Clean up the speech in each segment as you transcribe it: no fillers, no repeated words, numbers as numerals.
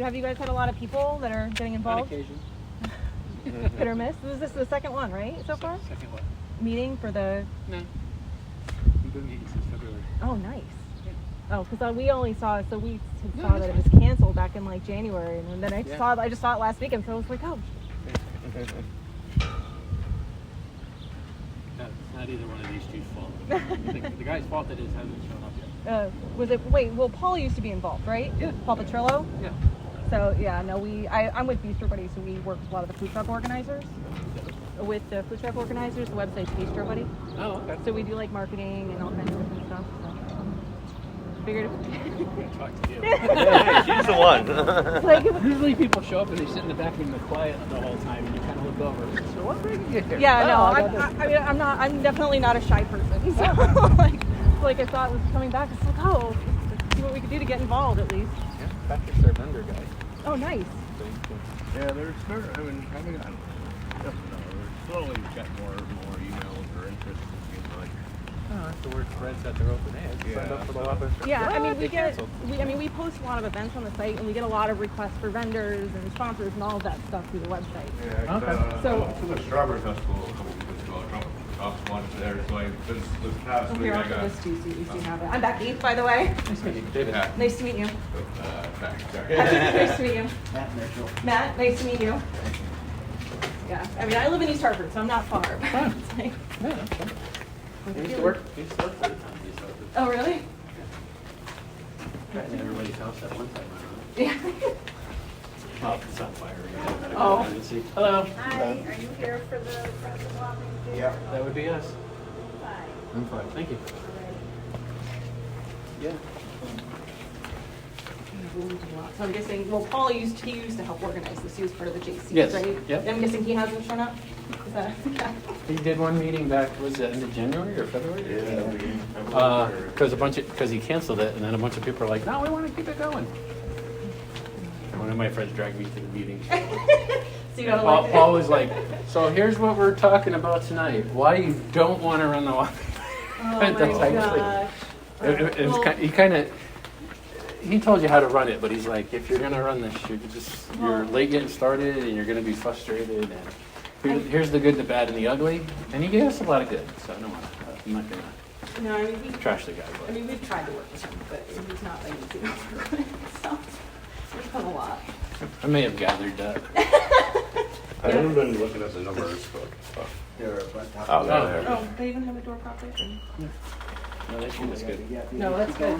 have you guys had a lot of people that are getting On involved? occasion. Hit or miss? Was this the second one, right, so far? Second what? Meeting for the... No. We've been meeting since February. Oh, nice. Oh, because we only saw, so we No, saw that that's it was canceled back in like January, and then I just saw it last weekend, so I was like, oh. No, it's not either one of these two's fault. The guy's fault that it hasn't shown up yet. Was it, wait, well, Paul used to be involved, right? Yeah. Paul Petrillo? Yeah. So, yeah, no, I'm with Bistro Buddy, so we work with a lot of the food truck organizers. With the food truck organizers, the website's Bistro Buddy. Oh, okay. So we do like marketing and all kinds of different stuff, so. Figured Talk to you. Yeah, she's the one. like, Usually people show up and they sit in the back in the quiet the whole time, and you kind of look over. So what bring you here? yeah, Oh, no, I'm definitely not a shy person. So, like I thought was coming back, it's like, oh, let's see what we could do to get involved at least. Yeah, Patrick's our vendor guy. Oh, nice. Yeah, they're slowly got more emails or interest. Oh, that's the word spreads that they're open. Hey, I signed up for the Wapping. Yeah, I mean, They we post a lot of events on the site, and we get a lot of requests for vendors and sponsors and all of that stuff through the website. Yeah, Okay. So- I went to the Strawberry Festival a couple weeks ago. Dropped lunch there, so this past I'm week here I after got. this too, so you do have it. I'm Becky, by the way. Nice to meet you, David. Yeah. Nice to meet you. Thanks. Sorry. Nice to meet you. Matt, nice to meet you. Yeah, I mean, I live in East Hartford, so I'm not far. But it's like, Yeah, that's fine. He used to work for the town. He used to work for oh, really? in everybody's house at one time. Yeah. Oh, it's on fire again. Oh. Hello. Hi, are you here for the Friends of Wapping? Yeah, that would be us. Hi. I'm fine. Thank you. Yeah. So I'm guessing, well, Paul used to help organize this. He was part of the JC, Yes, right? yep. I'm guessing he hasn't shown up? Is that, yeah. He did one meeting back, was it end of January or February? Yeah. Because he canceled it, and then a bunch of people are like, no, we want to keep it going. And one of my friends dragged me to the meeting. So you And gotta like Paul was like, so here's what we're talking about tonight. Why you don't want to run the Wapping. Oh my gosh. It was Well- he kind of, he told you how to run it, but he's like, if you're going to run this, you're late getting started, and you're going to be frustrated, and here's the good, the bad, and the ugly. And he gave us a lot of good, so I'm not going to No, I mean, trash the guy. I But mean, we've tried to work with him, but he's not like easy to work with. So we've done a lot. I may have gathered that. I haven't been looking at the numbers, but Oh, there. Oh, they even have a door properly? No, that shit is good. No, that's good.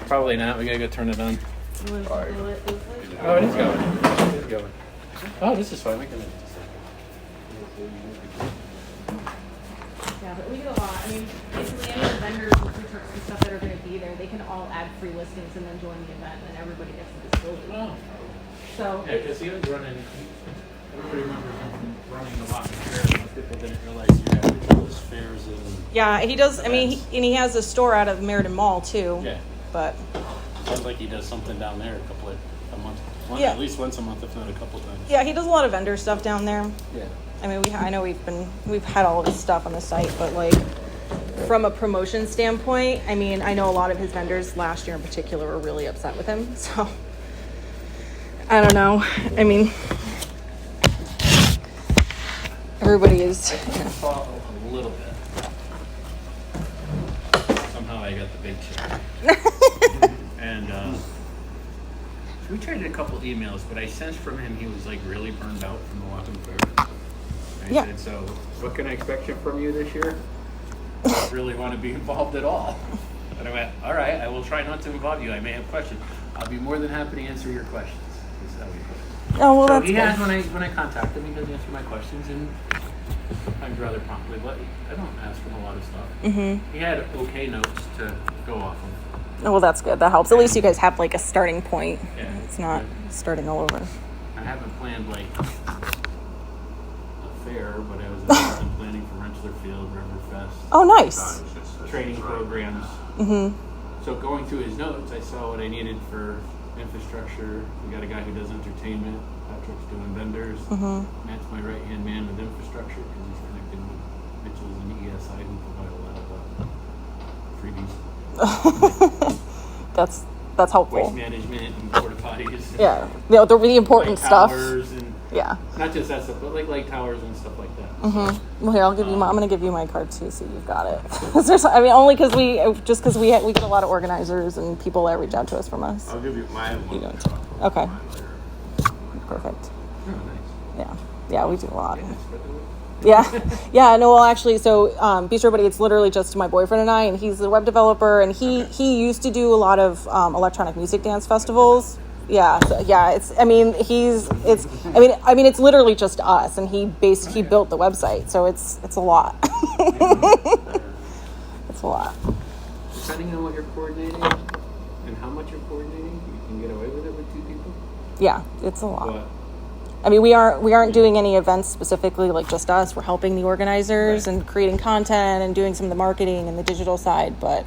Probably not. We gotta go turn it on. Alright. Oh, it is going. It is going. Oh, this is fine. We can. Yeah, but we get a lot. I mean, basically any of the vendors and food trucks and stuff that are going to be there, they can all add free listings and then join the event, and everybody gets the facility. Oh. So, Yeah, because he was running. Everybody remembers him running the Wapping fair. Most people didn't realize you had those fairs and. yeah, he does. I mean, he has a store out of Meriden Mall too. Yeah. But Sounds like he does something down there a month. Yeah. At least once a month, if not a couple times. yeah, he does a lot of vendor stuff down there. Yeah. I mean, I know we've had all of his stuff on the site, but like from a promotion standpoint, I mean, I know a lot of his vendors last year in particular were really upset with him. So I don't know. I mean, everybody is. I fought a little bit. Somehow I got the big check. And we traded a couple emails, but I sensed from him he was like really burned out from the Wapping fair. I Yeah. said, so what can I expect from you this year? I don't really want to be involved at all. And I went, all right, I will try not to involve you. I may have questions. I'll be more than happy to answer your questions. Is how we put it. Oh well, So that's he good. has, when I contact him, he does answer my questions, and sometimes rather promptly, but I don't ask him a lot of stuff. Mm-hmm. He had okay notes to go off of. Oh, well, that's good. That helps. At least you guys have like a starting point. Yeah. It's not starting all over. I haven't planned like a fair, but I was involved in planning for Rensselaer Field, Riverfest, Oh, nice. training programs. Mm-hmm. So going through his notes, I saw what I needed for infrastructure. We got a guy who does entertainment. Patrick's doing vendors. Mm-hmm. Matt's my right-hand man with infrastructure because he's connected with Mitchell's and ESI who provide a lot of freebies. That's that's helpful. waste management and porta potties. And Yeah, the important light stuff. towers and Yeah. not just that stuff, but like light towers and stuff like that. Well, here, I'll give you. I'm gonna give you my card too, so you've got it. I mean, only because we get a lot of organizers and people that reach out to us from us. I'll give you mine. You don't. Okay. Perfect. Oh, nice. Yeah, we do a lot. Yeah, spread the word. Yeah. No, well, actually, so Bistro Buddy, it's literally just my boyfriend and I, and he's a web developer, and he used to do a lot of electronic music dance festivals. Yeah, so, yeah. It's literally just us, and he built the website, so it's a lot. It's a lot. Depending on what you're coordinating and how much you're coordinating, you can get away with it with 2 people. Yeah, it's a lot. But I mean, we aren't doing any events specifically, like just us. We're helping the organizers and creating content and doing some of the marketing and the digital side, but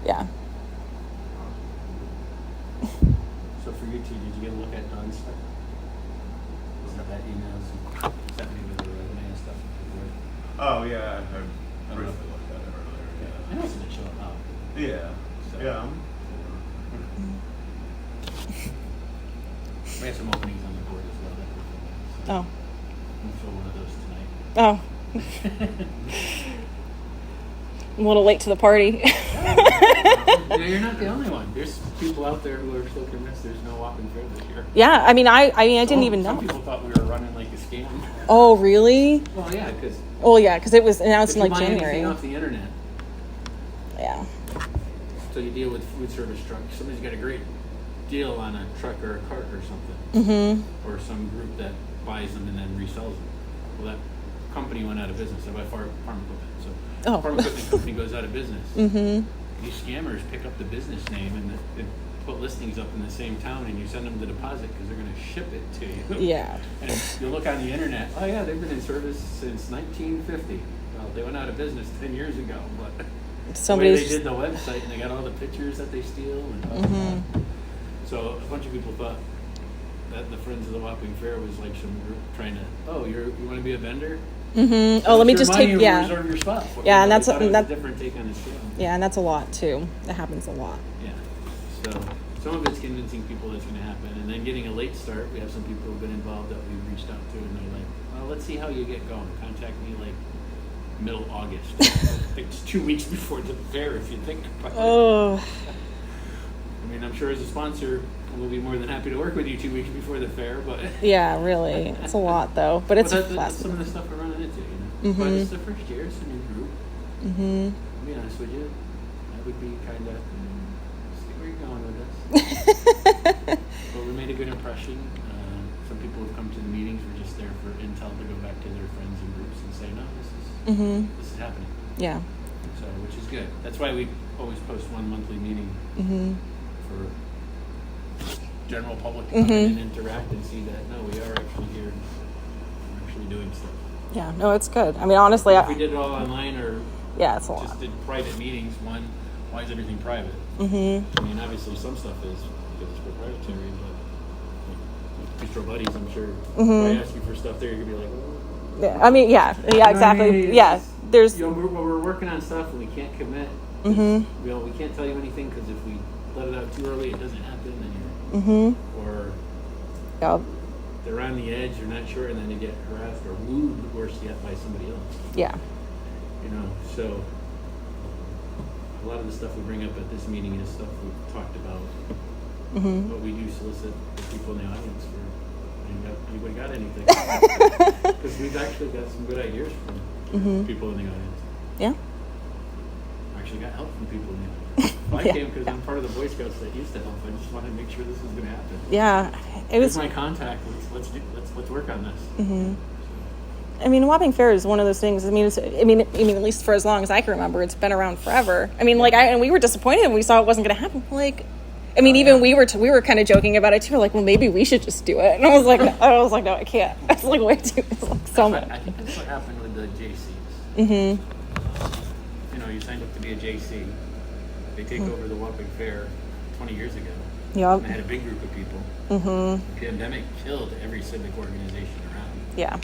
yeah. so for you two, did you get a look at Don's stuff? Stuff that emails and Stephanie with the resume and stuff? Oh yeah, I briefly looked at it earlier. I know it's gonna show up. Yeah. Yeah. We have some openings on the board as well. Oh. We'll fill one of those tonight. I'm a little late to the party. Yeah, you're not the only one. There's people out there who are still convinced there's no Wapping Fair this year. Yeah, I mean, I didn't even know. Some people thought we were running like a scam. Oh, really? Well, yeah, because Oh, yeah, because it was announced in like buy January. anything off the internet, Yeah. so you deal with food service trucks. Somebody's got a great deal on a truck or a cart or something, or some group that buys them and then resells them. Well, that company went out of business. I buy farm equipment, so farm equipment company goes out of business. These scammers pick up the business name and put listings up in the same town, and you send them the deposit because they're going to ship it to you. Yeah. And you look on the internet. Oh yeah, they've been in service since 1950. Well, they went out of business 10 years ago, but the way Somebody's they did the website and they got all the pictures that they steal and so a bunch of people thought that the Friends of the Wapping Fair was like some group trying to, you want to be a vendor? Oh, let me just take reserve your spot. Yeah, and that's a that. different take on the scale. Yeah, and that's a lot too. That happens a lot. Yeah. So some of it's convincing people it's going to happen, and then getting a late start. We have some people who've been involved that we've reached out to, and they're like, "Well, let's see how you get going. Contact me like middle August." It's 2 weeks before the fair, if you think about it. Oh. I mean, I'm sure as a sponsor, we'll be more than happy to work with you 2 weeks before the fair, but Yeah, really. It's a lot though, but it's that's some of the stuff we're running into, you know. But it's the first year, it's a new group. To be honest with you, I would be kind of see where you're going with this. But we made a good impression. Some people have come to the meetings. We're just there for intel to go back to their friends and groups and say, no, this is happening. Yeah. So, which is good. That's why we always post one monthly meeting for general public to come in and interact and see that, no, we are actually here. We're actually doing stuff. Yeah. No, it's good. I mean, honestly, If we did it all online or it's a lot. just did private meetings, why is everything private? I mean, obviously some stuff is because it's proprietary, but Bistro Buddies, I'm sure, if I ask you for stuff there, you're going to be like, oh. Yeah. I mean, yeah, exactly. I mean, Yeah. There's. You know, we're working on stuff and we can't commit. You know, we can't tell you anything because if we let it out too early, it doesn't happen. Then or they're on the edge, you're not sure, and then they get harassed or wooed, worse yet, by somebody else. Yeah. You know, so a lot of the stuff we bring up at this meeting is stuff we've talked about. But we do solicit the people in the audience for anybody got anything? Because we've actually got some good ideas from people in the audience. Yeah. Actually got help from people in the audience. Well, I came because I'm part of the Boy Scouts that used to help. I just wanted to make sure this was going to happen. Yeah. It Here's was. my contact. Let's work on this. I mean, Wapping Fair is one of those things. I mean, at least for as long as I can remember, it's been around forever. I mean, and we were disappointed when we saw it wasn't going to happen. Like, I mean, we were kind of joking about it too. We're like, well, maybe we should just do it. And I was like, no, I can't. It's like way too. It's like so much. I think that's what happened with the JCs. You know, you signed up to be a JC. They take over the Wapping Fair 20 years ago. Yep. And they had a big group of people. The pandemic killed every civic organization around. Yeah.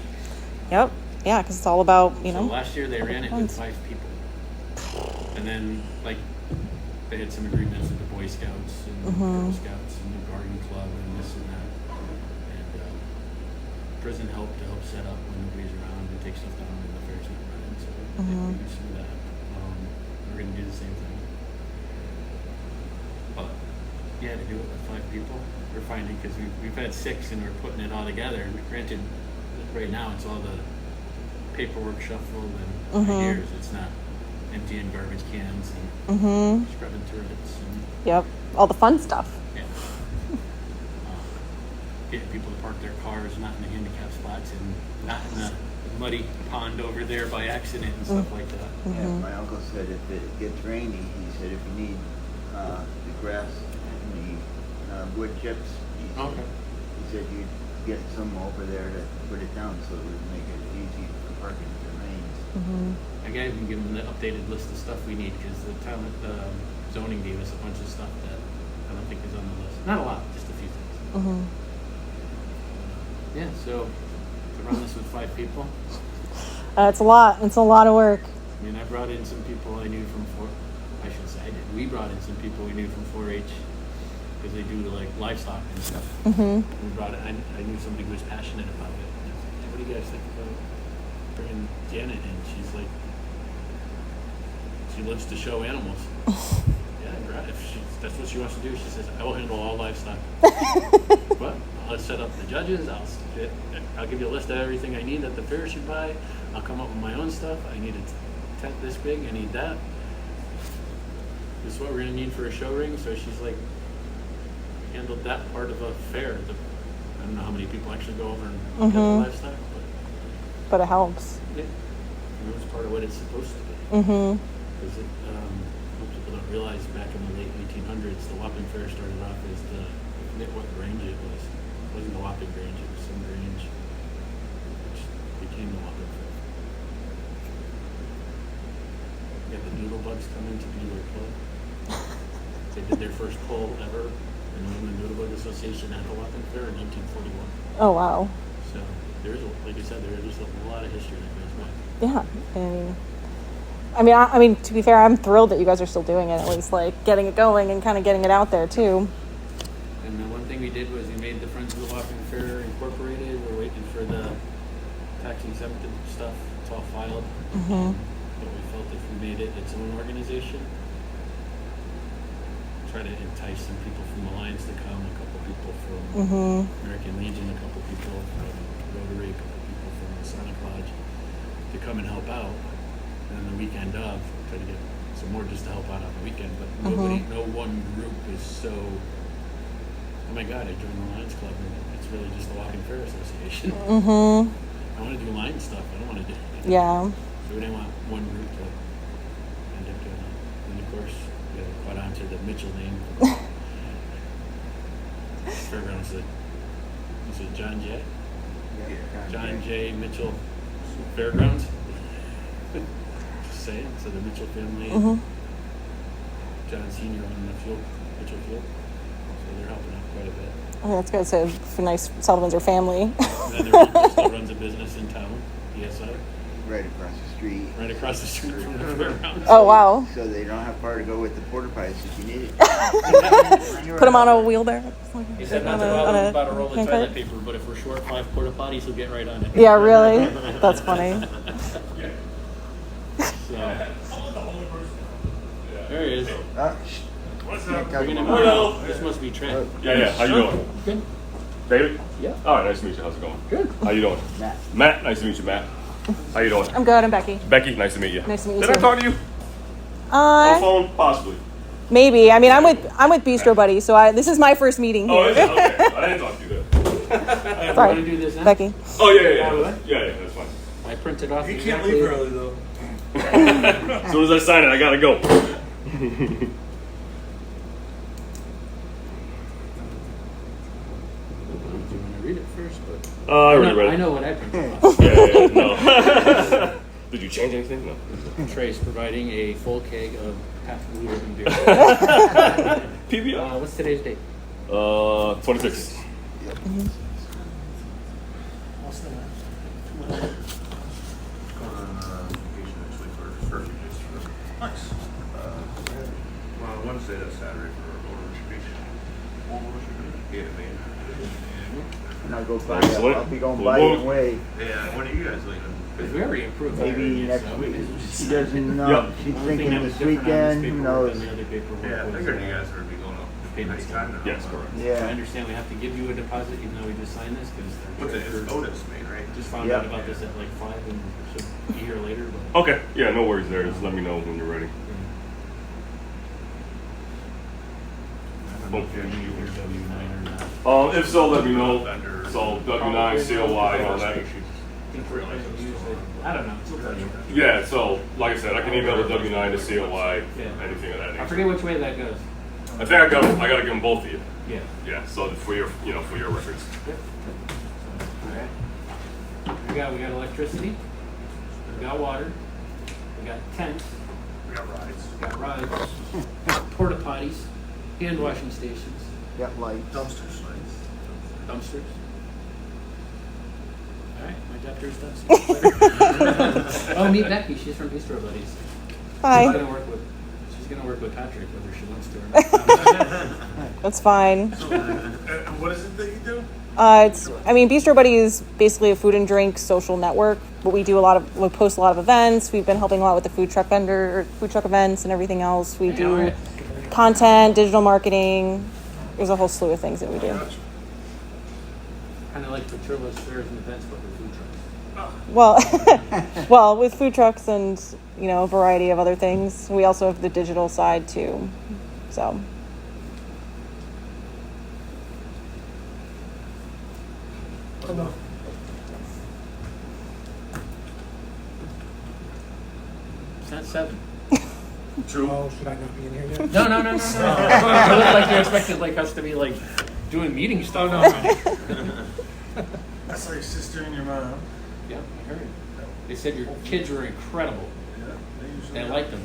Yep. Yeah, because it's all about, So last year they ran it with 5 people. And then, like, they had some agreements with the Boy Boy Scouts and Girl Scouts and the garden club and this and that. And prison help set up when nobody's around and take stuff down when the fair's not running. So we do some of that. We're going to do the same thing. But yeah, to do it with 5 people, we're finding because we've had 6 and we're putting it all together. And granted, right now it's all the paperwork shuffled and ideas. It's not emptying garbage cans and scrubbing toilets. And, Yep. All the fun stuff. yeah. Getting people to park their cars not in the handicap spots and not in the muddy pond over there by accident and stuff like that. Yeah, my uncle said if it gets rainy, he said if you need the grass and the wood chips, he said you'd get some over there to put it down so it would make it easy for parking if it rains. I gotta even give them the updated list of stuff we need because the town, zoning gave us a bunch of stuff that I don't think is on the list. Not a lot, just a few things. Yeah, so to run this with 5 people, It's a lot. It's a lot of work. I mean, I brought in some people I knew from I should say I did. We brought in some people we knew from 4-H because they do like livestock and stuff. We brought it. I knew somebody who was passionate about it. And I was like, hey, what do you guys think about bringing Janet in? She's like, she loves to show animals. Yeah, right. If that's what she wants to do, she says, I will handle all livestock. But I'll set up the judges. I'll give you a list of everything I need that the fair should buy. I'll come up with my own stuff. I need a tent this big. I need that. This is what we're gonna need for a show ring. So she's like, handled that part of a fair. I don't know how many people actually go over and look at the livestock, But it helps. yeah, it's part of what it's supposed to be. Because most people don't realize back in the late 1800s, the Wapping Fair started off as I forget what grange it was. It wasn't the Wapping Grange, it was some grange, which became the Wapping Fair. You got the Noodle Bugs coming to do their club. They did their first poll ever in the Women Noodle Bug Association at the Wapping Fair in 1941. Oh, wow. So there's, like I said, there's a lot of history that goes back. Yeah. I mean, to be fair, I'm thrilled that you guys are still doing it, at least like getting it going and kind of getting it out there too. And the one thing we did was we made the Friends of the Wapping Fair Incorporated. We're waiting for the tax exempted stuff. It's all filed. But we felt if we made it its own organization, try to entice some people from Alliance to come, a couple people from American Legion, a couple people from Rotary, a couple people from the Sonic Lodge to come and help out. And then the weekend of, try to get some more just to help out on the weekend. But no one group is so, oh my God, I joined the Lions Club and it's really just the Wapping Fair Association. I want to do Lions stuff. I don't want to do anything. Yeah. So we didn't want one group to end up doing it. And of course, we caught on to the Mitchell name. Fairgrounds, is it John J? John J. Mitchell Fairgrounds? Just saying. So the Mitchell family, John Sr. on the Mitchell Field. So they're helping out quite a bit. Oh, that's good. So nice, Sullivans are family. And then there still runs a business in town, ESI, Right across the street. right across the street from the fairgrounds. Oh, wow. So they don't have far to go with the porta potties if you need it. Put them on a wheel there. He said not to bother him about a roll of toilet paper, but if we're short 5 porta potties, he'll get right on it. Yeah, really? That's funny. So, there he is. What's Bringing him out. This must be Trent. Yeah. How you doing? Good. David? Yeah. All right, nice to meet you. How's it going? Good. How you doing? Matt, nice to meet you, Matt. How you doing? I'm good. I'm Becky. Becky, nice to meet you. Nice to meet you Did I too. talk to you on phone? Possibly. Maybe. I mean, I'm with Bistro Buddy, so this is my first meeting Oh, here. is it? Okay. I didn't talk to you then. Sorry. Want to do this now? Becky. Oh, yeah, that's fine. I printed off. You can't leave early though. As soon as I sign it, I gotta go. Do you want to read it first? But I already read it. I know what I printed off. No. Did you change anything? No. Trace providing a full keg of half a liter of beer. PBR? What's today's date? 26. Nice. Well, Wednesday to Saturday for appreciate it, man. And I'll go by, Excellent. I'll be going Well, by we'll- and way. Yeah, when are you guys leaving? It's very improved. Maybe next week. She doesn't know. Yep. She's Only thing thinking that was this different on weekend, this who paperwork knows? than the other paperwork Yeah, I was, figured you guys would be going up. payments. Anytime now. Yes, correct. I Yeah. understand we have to give you a deposit even though we just signed this because What's it? It's Otis, man, right? just found Yeah. out about this at like 5 and should be here later. But Okay. Yeah, no worries there. Just let me know when you're ready. I don't know if you're gonna use your W-9 or not. If so, let me know. So W9, COY, all that. I don't know. We'll tell you. Yeah. So like I said, I can email the W9 to COY, Yeah. anything of that I nature. forget which way that goes. I think I got to give them both of you. Yeah. Yeah. So for your records. We got electricity, we got water, we got tents, We got rides. we got rides, porta potties, hand washing stations, Got lights. Dumpsters, dumpsters. All right, my chapter's done. Oh, meet Becky. She's from Bistro Buddies. Hi. She's gonna work with Patrick whether she wants to or not. That's fine. What is it that you do? Bistro Buddy is basically a food and drink social network, but we post a lot of events. We've been helping a lot with the food truck events and everything else. We do alright. content, digital marketing. There's a whole slew of things that we do. Kind of like Petrillo's fairs and events, but with food trucks. Well, with food trucks and, a variety of other things. We also have the digital side too. So, It's not 7. True. Oh, should I not be in here yet? No. You look like you expected us to be doing meeting stuff. I saw your sister and your mom. Yeah, I heard. They said your kids were incredible. Yeah, they usually They are. liked them.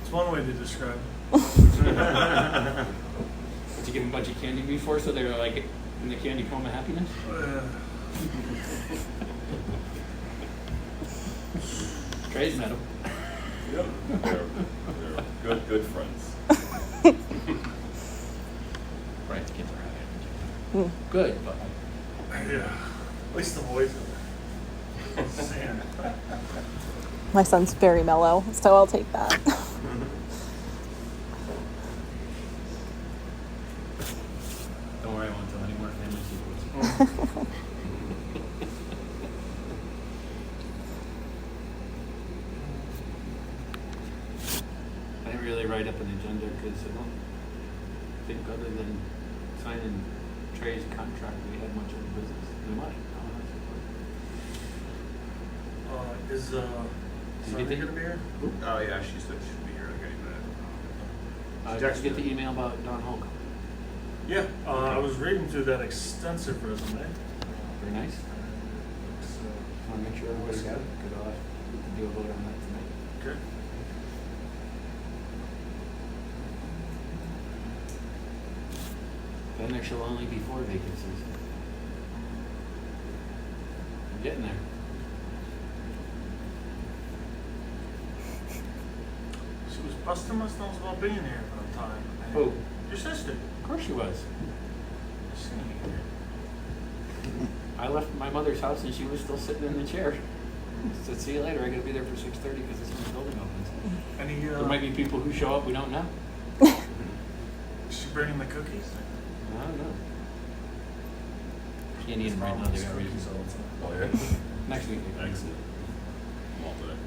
It's one way to describe it. Did you give them a bunch of candy before so they were like in the candy coma happiness? Trey's met them. Yep. They're good friends. Right, the kids are happy. Good, but Yeah. At least the boys are. Sand. my son's very mellow, so I'll take that. don't worry, I won't tell any more family secrets. I didn't really write up an agenda because I don't think other than signing Trey's contract we had much other business. We might. Is Did you Sonia get gonna be here? Oh yeah, she said she'd be here like any minute. Did you get the email about Don Holk? Yeah, I was reading through that extensive resume. Very nice. I want to make sure everybody got it. Because I'll have to do a vote on that tonight. Okay. Then there shall only be 4 vacancies. I'm getting there. She was busting my nose about being here for a time. Who? Your sister. Of course she was. She's gonna be here. I left my mother's house and she was still sitting in the chair. I said, see you later. I gotta be there for 6:30 because this when the building opens. Any, There might be people who show up we don't know. is she bringing the cookies? I don't know. Can't eat them right now. They got reasons. Oh yeah. Next week. we can. Excellent. I'm all today.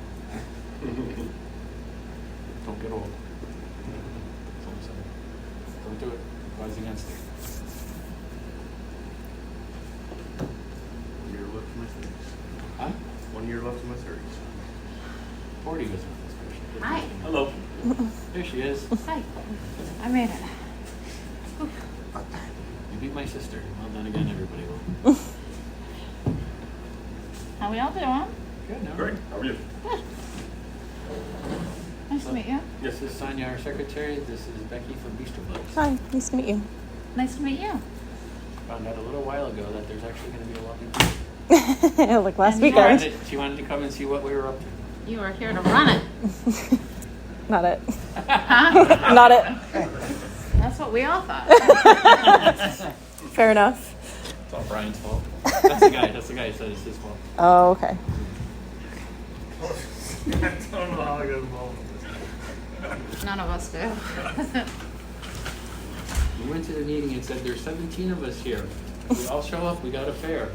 Don't get old. That's all I'm saying. Don't do it. Advise against it. 1 year left in my 30s. Huh? 1 year left in my 30s. 40 was with this person. Hi. Hello. There she is. Hi. I made it. You beat my sister. Well done again, everybody. Will. How we all doing? Good, no? Great. How are you? Nice to meet you. This is Sonia, our secretary. This is Becky from Bistro Buddies. Hi, nice to meet you. Nice to meet you. Found out a little while ago that there's actually going to be a walking. Like last And you weekend. She wanted to come and see what we were up to. You are here to run it. Not it. Huh? Not it. That's That's what we all thought. Fair enough. It's all Brian's fault. That's the guy who said it's his fault. Oh, okay. I don't know how I got involved with this. None of us do. We went to the meeting and said there's 17 of us here. If we all show up, we got a fair.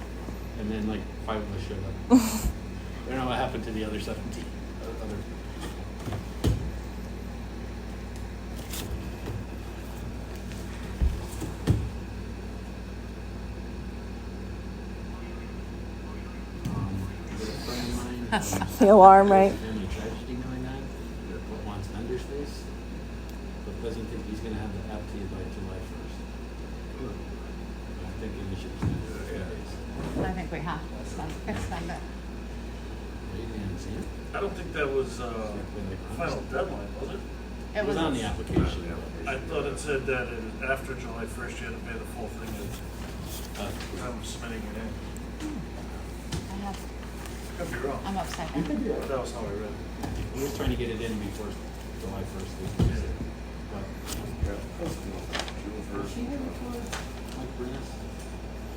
And then like 5 of us showed up. I don't know what happened to the other 17. The alarm, right? Family tragedy knowing that. The airport wants vendor space, but doesn't think he's going to have the aptitude by July 1st. I'm thinking we should extend it for 3 days. I think we have to extend it. Right, and see it? I don't think that was final deadline, was it? It was on the application. I thought it said that after July 1st, you had to pay the full thing at the time of submitting it in. Could be wrong. I'm upside You could down. be right. That was how I read it. We were trying to get it in before July 1st. But, was she here before? Mike Brennis?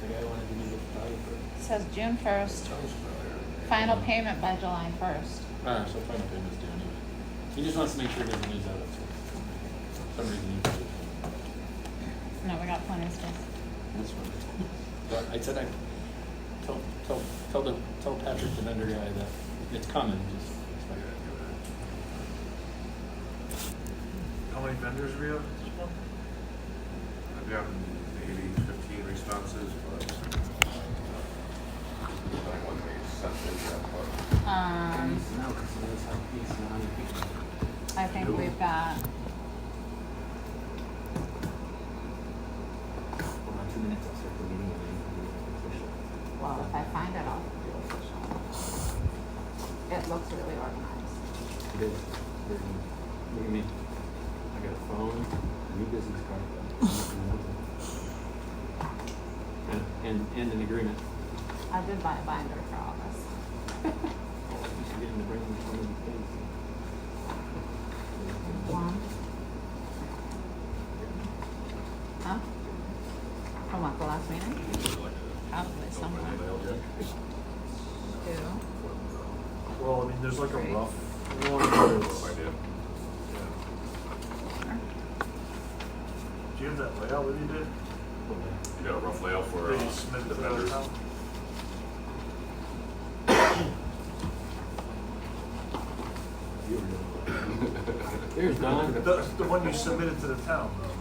The guy wanted to meet with the photographer. It says June 1st, final payment by July 1st. So final payment's due anyway. He just wants to make sure he doesn't lose out. For some reason he did. No, we got plenty of space. That's fine. But I said tell Patrick, the vendor guy, that it's coming. Just expect it. How many vendors were you at this one? I've gotten maybe 15 responses, but I want to send it out, but I think we've got, Hold on 2 minutes. I'll start the meeting and then official. well, if I find it, I'll do official. It looks really organized. It is. Look at me. I got a phone, a new business card, and an agreement. I did buy a binder for all this. You should get him to bring me some of the things. One. Huh? From what, the last meeting? Probably somewhere. Two. Well, I mean, there's like a Three. rough one. no idea. Do you have that layout that you did? You got a rough layout for That you submitted the to the vendors? town? There's Don. The one you submitted to the town, though.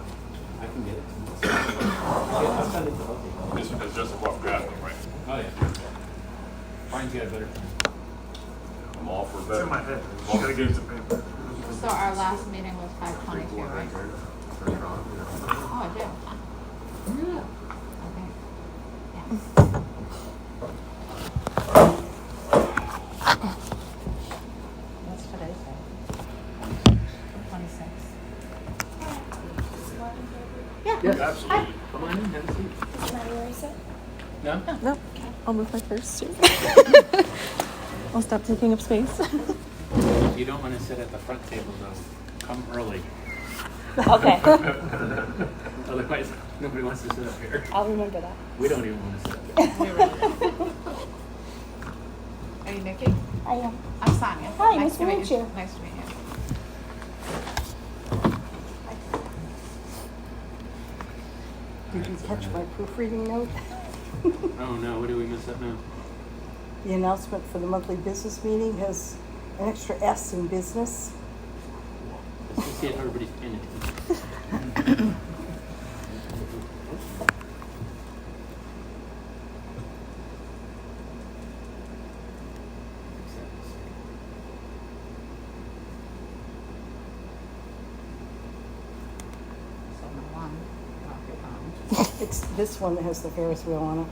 I can get it. I'll send it to both of you. It's just a rough drafting, right? Oh, yeah. Brian's got a better plan. I'm all for It's that. in my head. I just gotta get it to paper. So our last meeting was 5/22, right? Oh, I do. Yeah. Okay. Yeah. What's today's date? 26. Yes. Absolutely. Come on in, have a seat. No? No, I'll move my purse too. I'll stop taking up space. You don't want to sit at the front table though. Come early. Okay. Otherwise, nobody wants to sit up here. I'll remember that. We don't even want to sit up here. Are you Nikki? I am. I'm Sonia. Hi, nice to meet you. Nice to meet you. Did you catch my proofreading note? Oh no, what do we miss up now? The announcement for the monthly business meeting has an extra S in business. Let's just see if everybody's paying attention. It's this one that has the Ferris wheel on it.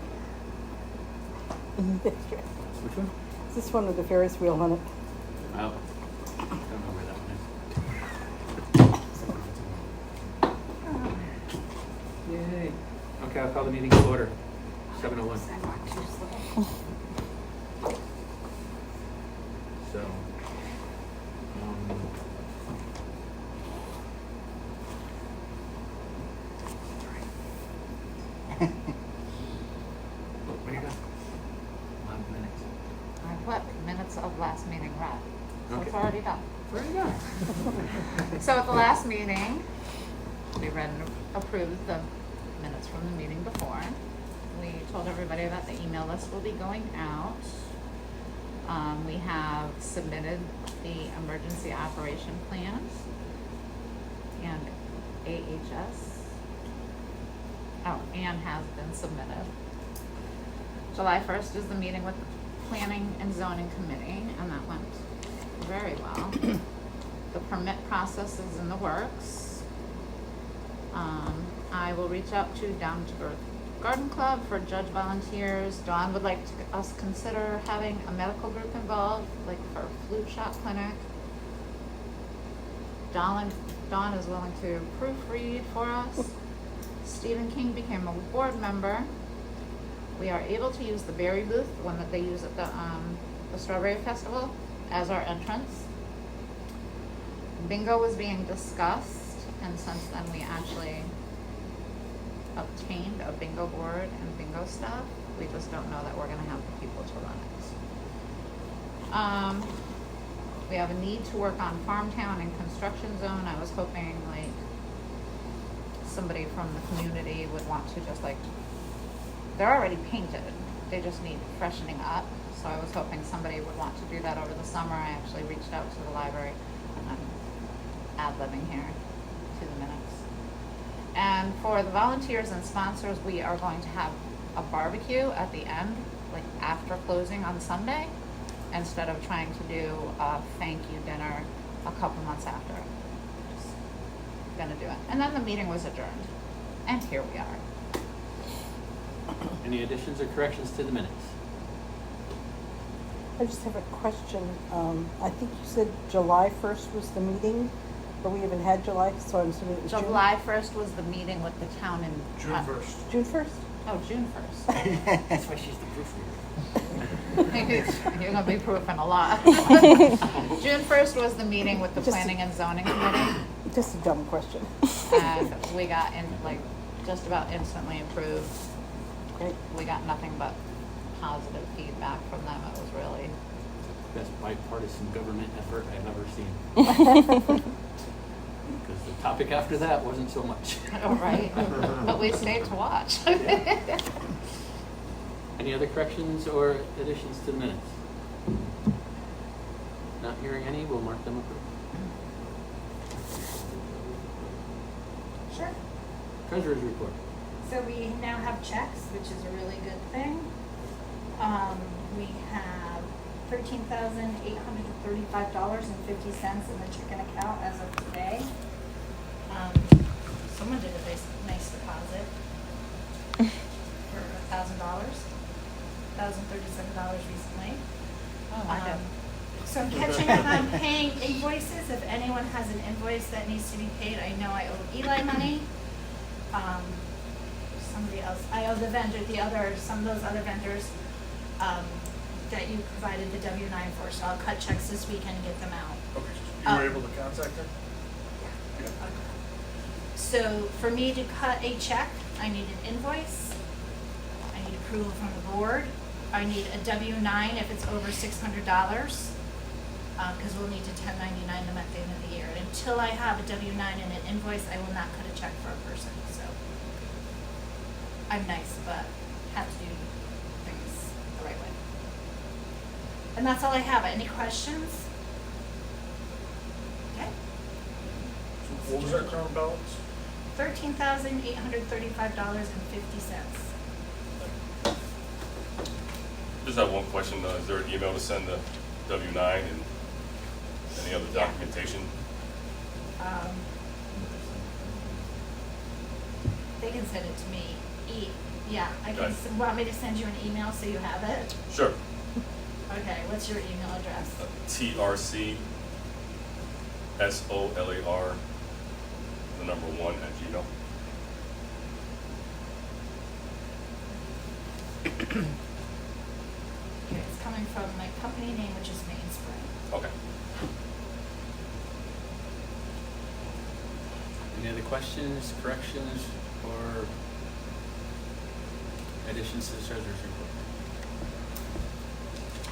Which one? It's this one with the Ferris wheel on it. Oh. Don't know where that one is. Yay. Okay, I'll call the meeting to order. 7:01. So, put minutes of last meeting read. So it's Okay. already done. Very good. So at the last meeting, we read and approved the minutes from the meeting before. We told everybody that the email list will be going out. We have submitted the emergency operation plans and AHS. Oh, and has been submitted. July 1st is the meeting with the Planning and Zoning Committee, and that went very well. The permit process is in the works. I will reach out to Down to Earth Garden Club for judge volunteers. Dawn would like us consider having a medical group involved, like for a flu shot clinic. Dawn is willing to proofread for us. Stephen King became a board member. We are able to use the berry booth, the one that they use at the Strawberry Festival, as our entrance. Bingo was being discussed, and since then we actually obtained a bingo board and bingo stuff. We just don't know that we're gonna have the people to run it. We have a need to work on Farm Town and Construction Zone. I was hoping like somebody from the community would want to just like, they're already painted, they just need freshening up. So I was hoping somebody would want to do that over the summer. I actually reached out to the library, and I'm ad-libbing here to the minutes. And for the volunteers and sponsors, we are going to have a barbecue at the end, like after closing on Sunday, instead of trying to do a thank you dinner a couple months after. Just gonna do it. And then the meeting was adjourned. And here we are. Any additions or corrections to the minutes? I just have a question. I think you said July 1st was the meeting, but we haven't had July, so I'm assuming it was June. July 1st was the meeting with the town in... June 1st. June 1st? Oh, June 1st. That's why she's the proofreader. You're gonna be proofing a lot. June 1st was the meeting with the Just- Planning and Zoning Committee. Just a dumb question. And we got in, like, just about instantly approved. Great. We got nothing but positive feedback from them. It was really, Best bipartisan government effort I've ever seen. Because the topic after that wasn't so much. all right, but we stayed to watch. Any other corrections or additions to the minutes? Not hearing any, we'll mark them approved. Sure. Treasurer's report. So we now have checks, which is a really good thing. We have $13,835.50 in the checking account as of today. Someone did a nice deposit for $1,000, $1,037 recently. Oh, I did. So I'm catching up on paying invoices. If anyone has an invoice that needs to be paid, I know I owe Eli money. Somebody else, I owe the vendor, some of those other vendors that you provided the W-9 for, so I'll cut checks this week and get them out. Okay, you were able to contact her? So for me to cut a check, I need an invoice, I need approval from the board, I need a W-9 if it's over $600, because we'll need to 1099 them at the end of the year. And until I have a W-9 and an invoice, I will not cut a check for a person, so. I'm nice, but have to do things the right way. And that's all I have. Any questions? Okay. What was our current balance? $13,835.50. Just have one question, is there an email to send the W-9 and any other Yeah. documentation? They can send it to me. Yeah, I can. Okay. Want me to send you an email so you have it? Sure. Okay, what's your email address? TRCSOLAR1@gmail. Okay, it's coming from my company name, which is Mainspring. Okay. Any other questions, corrections, or additions to the treasurer's report?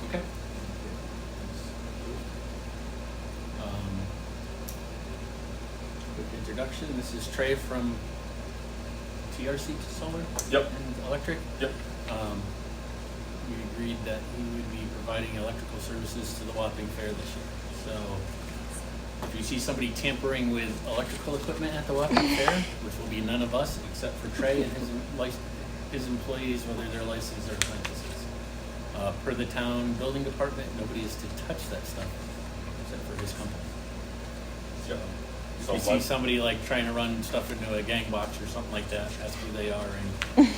Okay. introduction. This is Trey from TRC Solar Yep. and Electric. Yep. We agreed that he would be providing electrical services to the Wapping Fair this year. So if you see somebody tampering with electrical equipment at the Wapping Fair, which will be none of us except for Trey and his employees, whether they're licensed or apprentices. Per the town building department, nobody is to touch that stuff except for his company. Yep. If So you see once- somebody like trying to run stuff into a gang box or something like that, that's who they are, and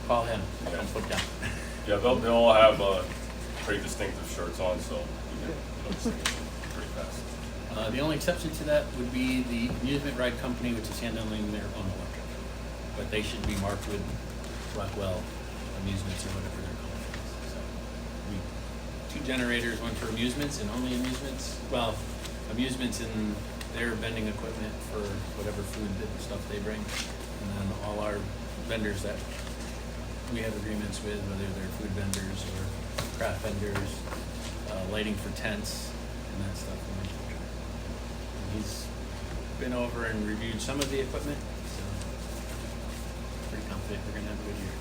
call him. Don't put down. Yeah, they'll all have pretty distinctive shirts on, so you can distinguish them pretty fast. The only exception to that would be the amusement ride company, which is handling their own electric. But they should be marked with Blackwell Amusements or whatever they're called. So, two generators, one for amusements and only amusements. Well, amusements and their vending equipment for whatever food and stuff they bring. And then all our vendors that we have agreements with, whether they're food vendors or craft vendors, lighting for tents and that stuff. And he's been over and reviewed some of the equipment, so pretty confident we're gonna have a good year.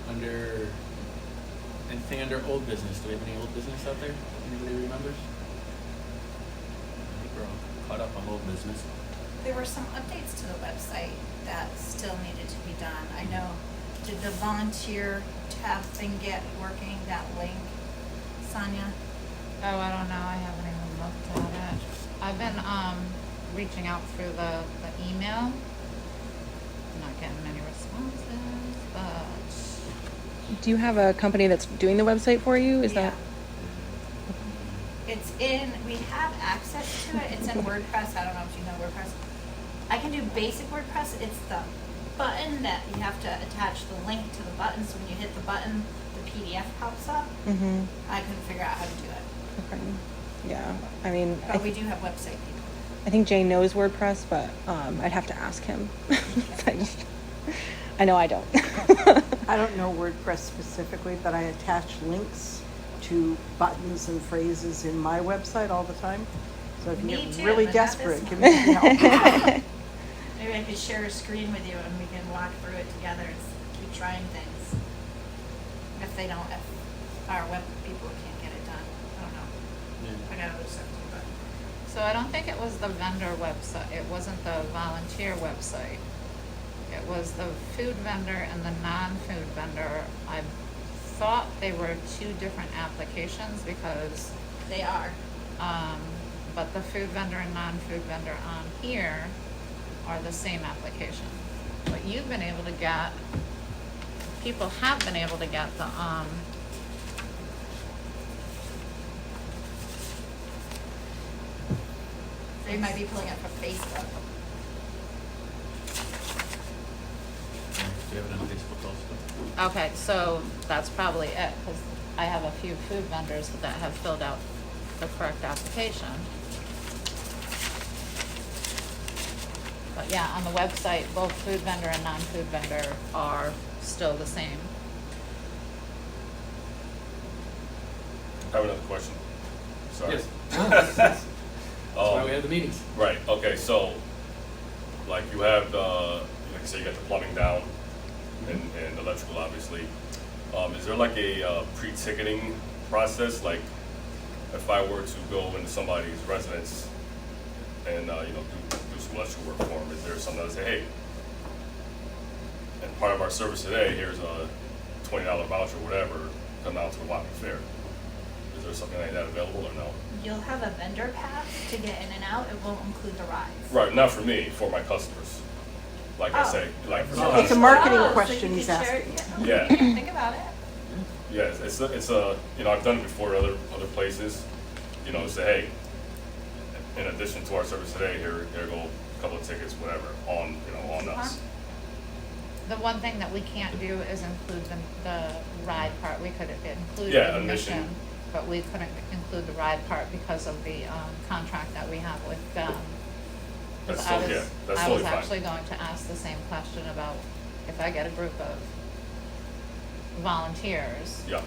Under anything under old business, do we have any old business out there? Anybody remembers? I think we're all caught up on old business. There were some updates to the website that still needed to be done. I know, did the volunteer tab thing get working, that link, Sonia? Oh, I don't know, I haven't even looked at it. I've been, reaching out through the email. Not getting any responses, but Do you have a company that's doing the website for you? Is Yeah. that? It's in, we have access to it, it's in WordPress, I don't know if you know WordPress. I can do basic WordPress, it's the button that you have to attach the link to the button, so when you hit the button, the PDF pops up. Mm-hmm. I couldn't figure out how to do it, Okay. Yeah. I mean, but we do have website people. I think Jay knows WordPress, but I'd have to ask him. I know I don't. I don't know WordPress specifically, but I attach links to buttons and phrases in my website all the time. So if you Me get too, really but not this desperate, one. give me help. Maybe I could share a screen with you and we can walk through it together and keep trying things. If our web people can't get it done, I don't know. I got other stuff to do, but. so I don't think it was the vendor website, it wasn't the volunteer website. It was the food vendor and the non-food vendor. I thought they were two different applications because, They are. but the food vendor and non-food vendor on here are the same application. But you've been able to get, people have been able to get the, They might be pulling up from Facebook. Do you have it on Facebook also? okay, so that's probably it, because I have a few food vendors that have filled out the correct application. But yeah, on the website, both food vendor and non-food vendor are still the same. I have another question. Sorry. Yes. That's why we have the meetings. Right, okay, so, like you have, like you say, you got the plumbing down and electrical, obviously. Is there like a pre-ticketing process? Like, if I were to go into somebody's residence and, do some electrical work for them, is there something that would say, hey, and part of our service today, here's a $20 voucher, whatever, come down to the Wapping Fair? Is there something like that available or no? You'll have a vendor pass to get in and out. It won't include the rides. Right, not for me, for my customers. Like I Oh. say, like. It's a marketing Oh, so question you he's could share- asking. Yeah. Think about it. Yeah, it's a I've done it before at other places. Say, hey, in addition to our service today, here go a couple of tickets, whatever, on us. The one thing that we can't do is include the ride part. We could include Yeah, admission, admission. but we couldn't include the ride part because of the contract that we have with them. That's I totally- was, yeah, that's I totally was fine. actually going to ask the same question about if I get a group of volunteers, Yeah.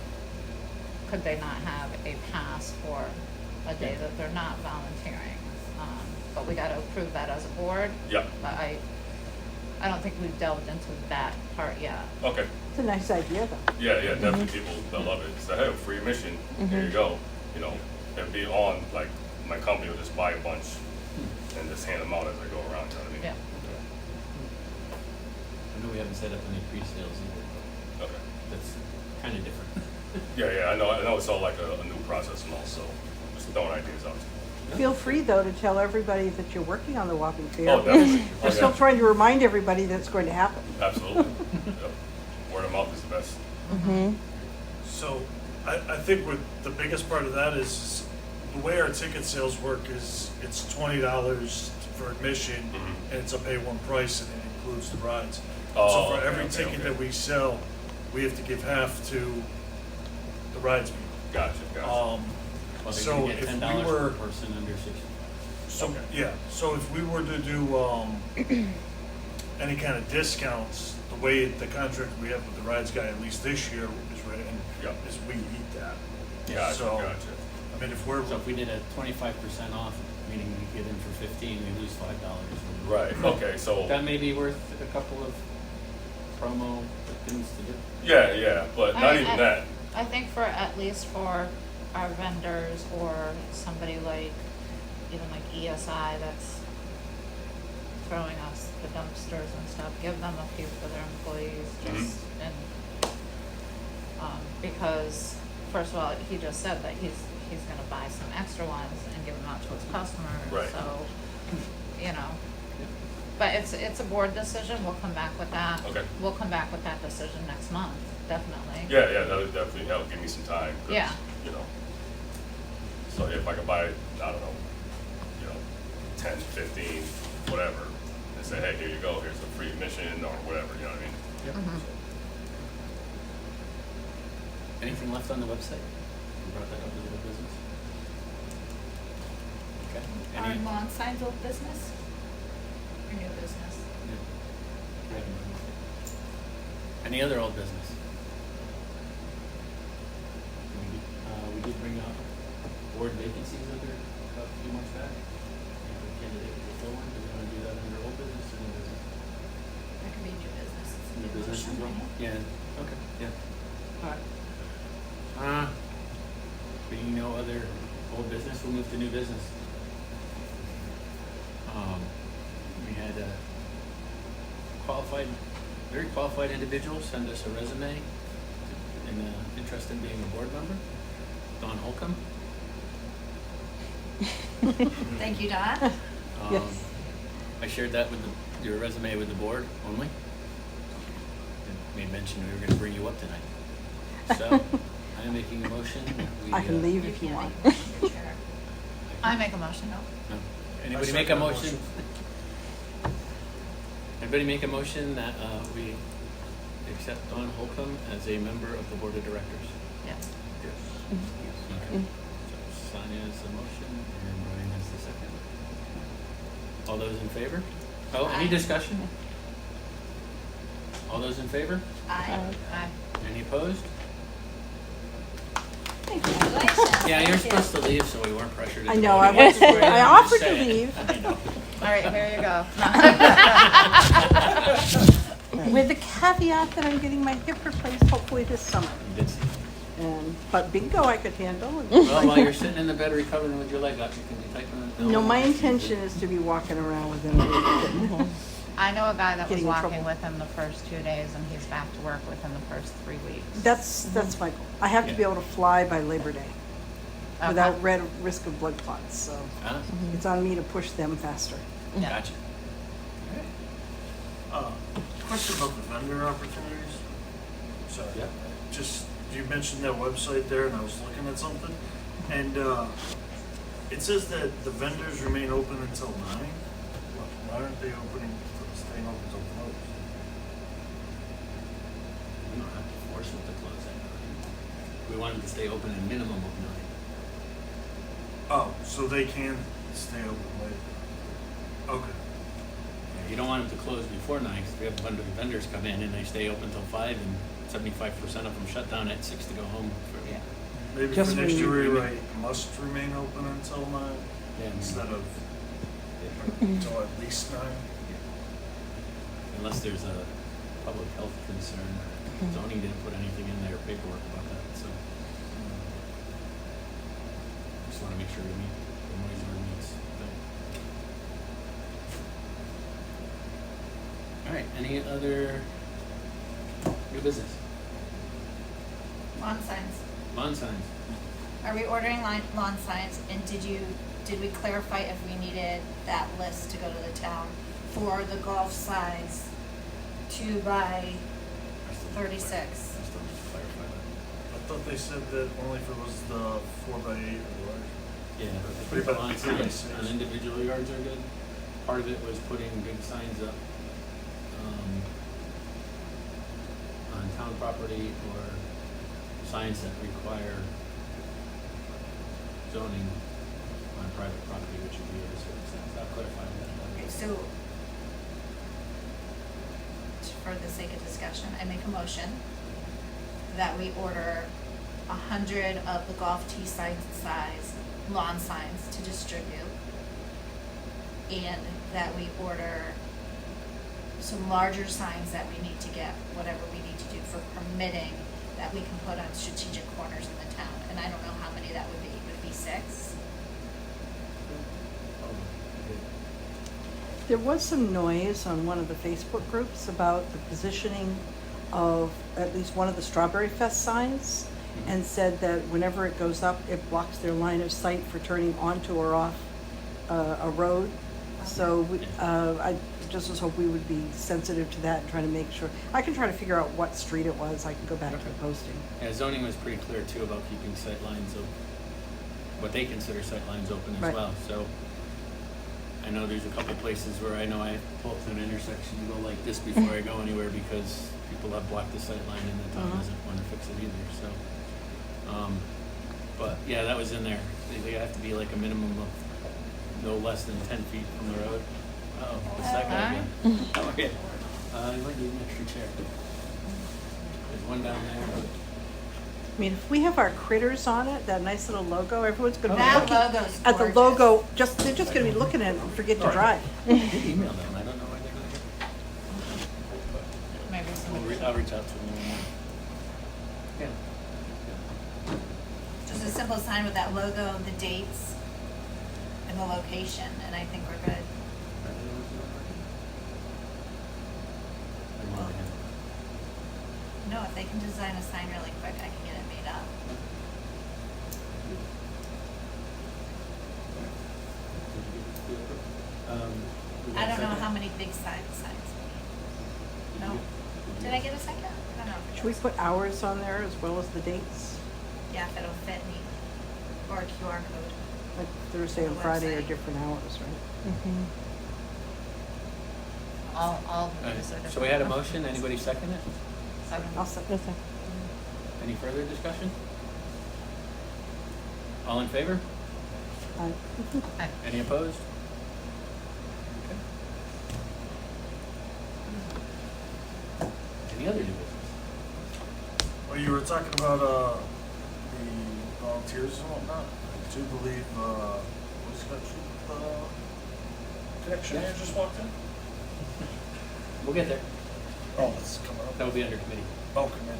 could they not have a pass for a day that they're not volunteering? But we gotta approve that as a board. Yeah. But I don't think we've delved into that part yet. Okay. It's a nice idea, though. Yeah, definitely people, they'll love it. Say, hey, free admission, here you go. You know, it'd be on, like, my company will just buy a bunch and just hand them out as I go around, you know what I mean? Yeah. I know we haven't set up any pre-sales either, but Okay. that's kind of different. Yeah, I know it's all like a new process and all, so just throwing ideas out. Feel free, though, to tell everybody that you're working on the Wapping Fair. Oh, definitely. Because Oh, we're still yeah. trying to remind everybody that it's going to happen. Absolutely. Yep. Word of mouth is the best. So I think what the biggest part of that is the way our ticket sales work is it's $20 for admission and it's a pay one price and it includes the rides. Oh, So for okay, every okay, ticket okay. that we sell, we have to give half to the rides people. Gotcha. Well, they're So gonna get if we $10 were- per person under 60. So, Okay. yeah, so if we were to do any kind of discounts, the way the contract we have with the rides guy, at least this year, is written, Yep. is we eat that. Gotcha. So, I mean, if we're, So if we did a 25% off, meaning we get in for 15, we lose $5. Right. Okay. So That may be worth a couple of promo things to do. yeah, but not even that. I think for, at least for our vendors or somebody like, even like ESI that's throwing us the dumpsters and stuff, give them a few for their employees, just, and, because, first of all, he just said that he's gonna buy some extra ones and give them out to his customers, Right. so, you know. But it's a board decision, we'll come back with that. Okay. We'll come back with that decision next month, definitely. Yeah, that would definitely help. Give me some time. 'Cause, Yeah. You know. So if I could buy, I don't know, 10, 15, whatever, and say, hey, here you go. Here's a free admission or whatever. You know what I mean? Yep. Anything left on the website? We brought that up as old business. Okay. Are lawn signs old business or new business? Any other old business? We did bring up board vacancies under a few months back. We have a candidate to fill one. Do we want to do that under old business or new business? That could be new business. It's a New business as motion, well? right? Yeah, okay, yeah. Alright. Being no other old business, we'll move to new business. We had a very qualified individual send us a resume and interest in being a board member, Dawn Holcomb. Thank you, Don. Yes. I shared that with your resume with the board only. And made mention we were going to bring you up tonight. So I am making a motion. That we, I can leave You if you can't want. make a motion, you're chair. I make a motion, no? No. Anybody I make a second the motion? Anybody make a motion that we accept Dawn Holcomb as a member of the board of directors? Yes. Okay. So Sonia is the motion and Brian is the second. All those in favor? Oh, any Aye. discussion? All those in favor? Aye. Aye. Any opposed? Congratulations. Yeah, you're Thank you. supposed to leave, so we weren't pressured. I into know, voting. I was, I'm I just offered to saying. leave. I know. All right, here you go. With the caveat that I'm getting my hip replaced hopefully this summer. You did see. But bingo I could handle. and- Well, while you're sitting in the bed recovering with your leg up, you can be typing it. No, my intention is to be walking around with him. I know a guy that was Getting in walking trouble. with him the first 2 days and he's back to work within the first 3 weeks. That's my goal. I have to be able to fly by Labor Day Okay. without risk of blood clots, so Ah, it's on me to push them faster. Yeah. gotcha. question about the vendor opportunities. Sorry. Yeah. Just, you mentioned that website there and I was looking at something. And it says that the vendors remain open until 9. Why aren't they staying open until close? We don't have to force them to close at 9. We want them to stay open a minimum of 9. Oh, so they can stay open later. Okay. You don't want them to close before 9 because we have a bunch of vendors come in and they stay open till 5 and 75% of them shut down at 6 to go home. For, yeah. Maybe Just for when next you- year, we write must remain open until 9 Yeah, instead of yeah. until at least 9. Unless there's a public health concern. Zoning didn't put anything in their paperwork about that, so. Just wanna make sure we meet the noise ordinance thing. All right, any other new business? Lawn signs. Lawn signs. Are we ordering lawn signs, and did we clarify if we needed that list to go to the town for the golf size 2 by 36? I still need to clarify that. I thought they said that only if it was the 4x8 or what. Yeah, I think 3 the by lawn 3 by signs 6. on individual yards are good. Part of it was putting big signs up, on town property or signs that require zoning on private property, which would be a certain sense. I'll clarify that. Okay, so, for the sake of discussion, I make a motion that we order 100 of the golf tee size lawn signs to distribute, and that we order some larger signs that we need to get, whatever we need to do for permitting, that we can put on strategic corners in the town. And I don't know how many that would be. Would it be 6? Oh, good. There was some noise on one of the Facebook groups about the positioning of at least one of the Strawberry Fest signs, and said that whenever it goes up, it blocks their line of sight for turning onto or off a road. So I just was hope we would be sensitive to that and try to make sure. I can try to figure out what street it was. I can go back to the posting. Yeah, zoning was pretty clear too about keeping sight lines of what they consider sight lines open as Right. well. So I know there's a couple places where I know I pull up to an intersection and go like this before I go anywhere because people have blocked the sight line and the town doesn't want to fix it either. So, but yeah, that was in there. They have to be like a minimum of no less than 10 feet from the road. Oh, what's that guy again? Oh, okay. You might need an extra chair. There's one down there. I mean, if we have our critters on it, that nice little logo, everyone's going to be That looking logo's at the gorgeous. logo. They're just going to be looking at it and forget to drive. You can email them. I don't know where they're going to get. Maybe somebody. I'll reach out to them. Yeah. Just a simple sign with that logo, the dates, and the location, and I think we're good. No, if they can design a sign really quick, I can get it made up. I don't know how many big signs we need. No? Did I get a second? I don't know. Should we put hours on there as well as the dates? Yeah, if it'll fit me. Or a QR code. Like Thursday and The Friday are website. different hours, right? All All these are right, different. so we had a motion. Anybody second it? Second. I'll set this up. Any further discussion? All in favor? Aye. Any opposed? Okay. Any other new business? Well, you were talking about the volunteers and whatnot. I do believe, what's that connection Yeah. here just walked in? We'll get there. Oh, it's coming up. That will be under committee, Oh, committee.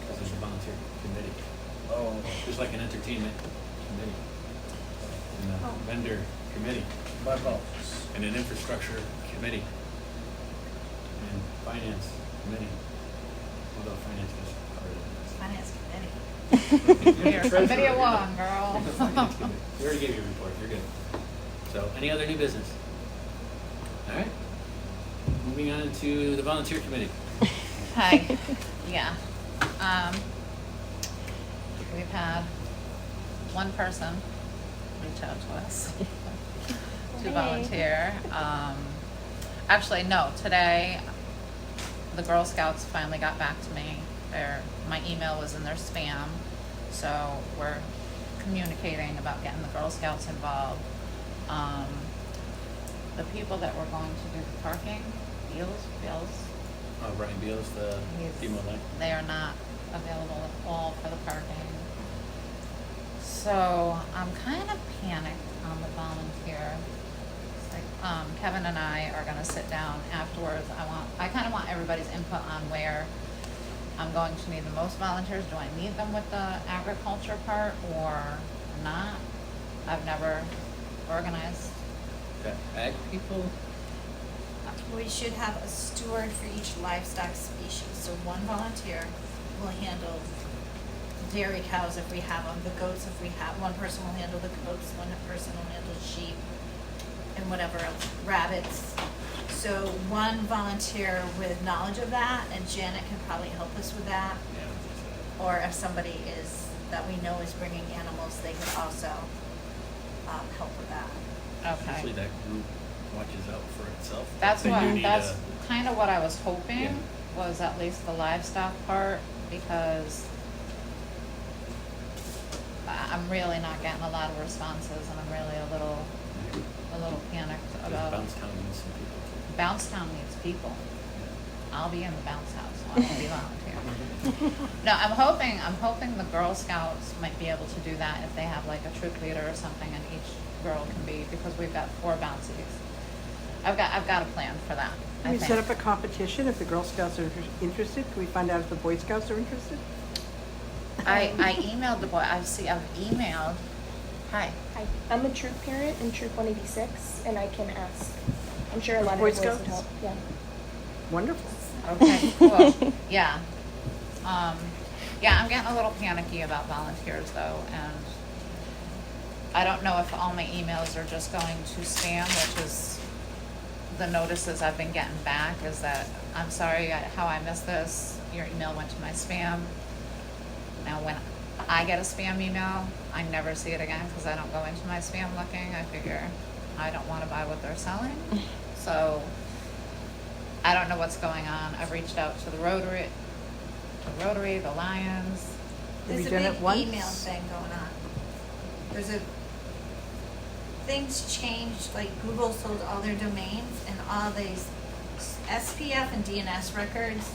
because there's a volunteer committee. Oh, There's like an entertainment committee, and a vendor committee, my apologies. and an infrastructure committee, and finance committee. Although finance is part of it. Finance committee. You're committee of one, girl. The finance committee. You already gave your report, you're good. So, any other new business? All right. Moving on to the volunteer committee. Hi, yeah. We've had one person reach out to us to volunteer. Actually, no, today, the Girl Scouts finally got back to me. My email was in their spam, so we're communicating about getting the Girl Scouts involved. The people that were going to do the parking, Beals, Brian Beals, the He's- female line. they are not available at all for the parking. So I'm kind of panicked on the volunteer. It's like, Kevin and I are gonna sit down afterwards. I kind of want everybody's input on where I'm going to need the most volunteers. Do I need them with the agriculture part or not? I've never organized. That ag people? We should have a steward for each livestock species. So one volunteer will handle dairy cows if we have them, the goats if we have, one person will handle the goats, one person will handle sheep, and whatever else, rabbits. So one volunteer with knowledge of that, and Janet can probably help us with that. Or if somebody is, that we know is bringing animals, they could also help with that. Okay. Usually that group watches out for itself. That's They do need that's a- kind of what I was hoping, Yeah. was at least the livestock part, because I'm really not getting a lot of responses, and I'm really a little panicked about. Bounce Town needs some people too. Bouncetown needs people. I'll be in the bounce house, so I won't be volunteering. No, I'm hoping the Girl Scouts might be able to do that if they have like a troop leader or something, and each girl can be, because we've got 4 bouncies. I've got a plan for that. Can we set up a competition if the Girl Scouts are interested? Can we find out if the Boy Scouts are interested? I emailed the boy. I've emailed. Hi. Hi, I'm a troop parent in Troop 186, and I can ask. I'm sure a lot of Boy boys would Scouts? help. Yeah. Wonderful. Okay, cool. Yeah. Yeah, I'm getting a little panicky about volunteers though, and I don't know if all my emails are just going to spam, which is the notices I've been getting back is that, I'm sorry how I missed this. Your email went to my spam. Now when I get a spam email, I never see it again because I don't go into my spam looking. I figure I don't want to buy what they're selling. So I don't know what's going on. I've reached out to the Rotary, the Lions. Have There's you a done big it once? email thing going on. Things changed, like Google sold all their domains and all these SPF and DNS records.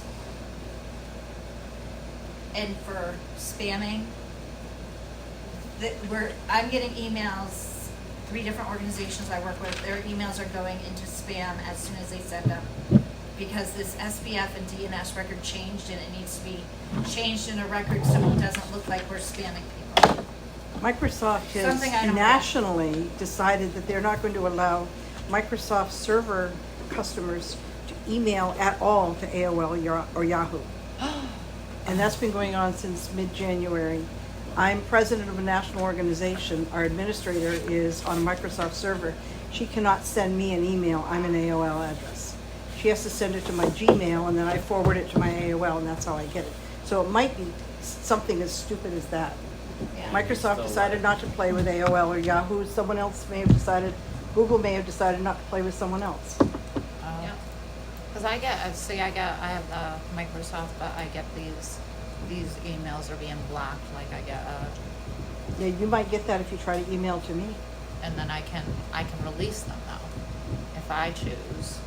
And for spamming, I'm getting emails, 3 different organizations I work with, their emails are going into spam as soon as they send them. Because this SPF and DNS record changed and it needs to be changed in a record so it doesn't look like we're spamming people. Microsoft Something I has don't get. nationally decided that they're not going to allow Microsoft server customers to email at all to AOL or Yahoo. And that's been going on since mid-January. I'm president of a national organization. Our administrator is on a Microsoft server. She cannot send me an email. I'm an AOL address. She has to send it to my Gmail, and then I forward it to my AOL, and that's how I get it. So it might be something as stupid as that. Yeah. Microsoft decided not to play with AOL or Yahoo. Someone else may have decided, Google may have decided not to play with someone else. Yeah. Because I have Microsoft, but I get these emails are being blocked. Like I get Yeah, you might get that if you try to email to me. and then I can release them though, if I choose.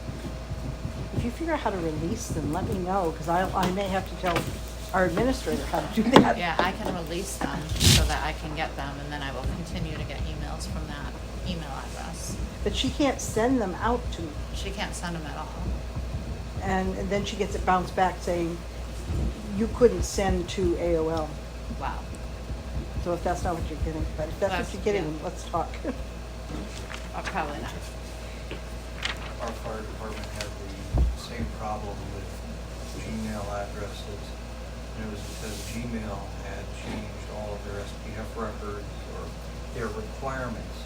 If you figure out how to release them, let me know, because I may have to tell our administrator how to do that. Yeah, I can release them so that I can get them, and then I will continue to get emails from that email address. But she can't send them out to me. She can't send them at all. And then she gets it bounced back saying, you couldn't send to AOL. Wow. So if that's not what you're getting, but if that's what you're getting, yeah. let's talk. Probably not. Our fire department had the same problem with Gmail addresses. And it was because Gmail had changed all of their SPF records or their requirements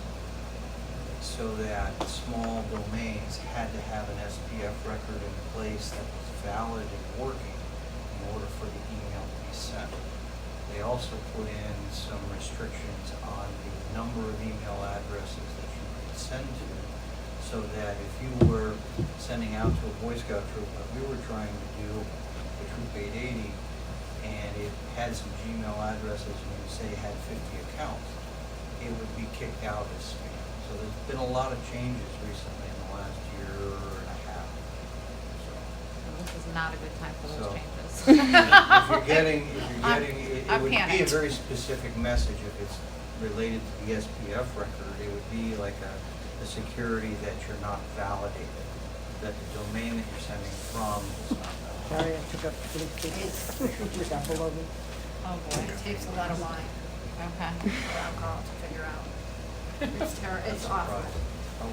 so that small domains had to have an SPF record in place that was valid and working in order for the email to be sent. They also put in some restrictions on the number of email addresses that you could send to, so that if you were sending out to a Boy Scout troop, like we were trying to do the Troop 880, and it had some Gmail addresses, and you say it had 50 accounts, it would be kicked out as spam. So there's been a lot of changes recently in the last year and a half. This is not a good time for those So, changes. If you're getting, it I'm would be a panicked. very specific message if it's related to the SPF record, it would be like a security that you're not validated, that the domain that you're sending from is not validated. Sorry, I took up little pieces. Look out below me. Oh boy. It takes a lot of wine Okay. or alcohol to figure out. It's terrible, it's awful. Oh,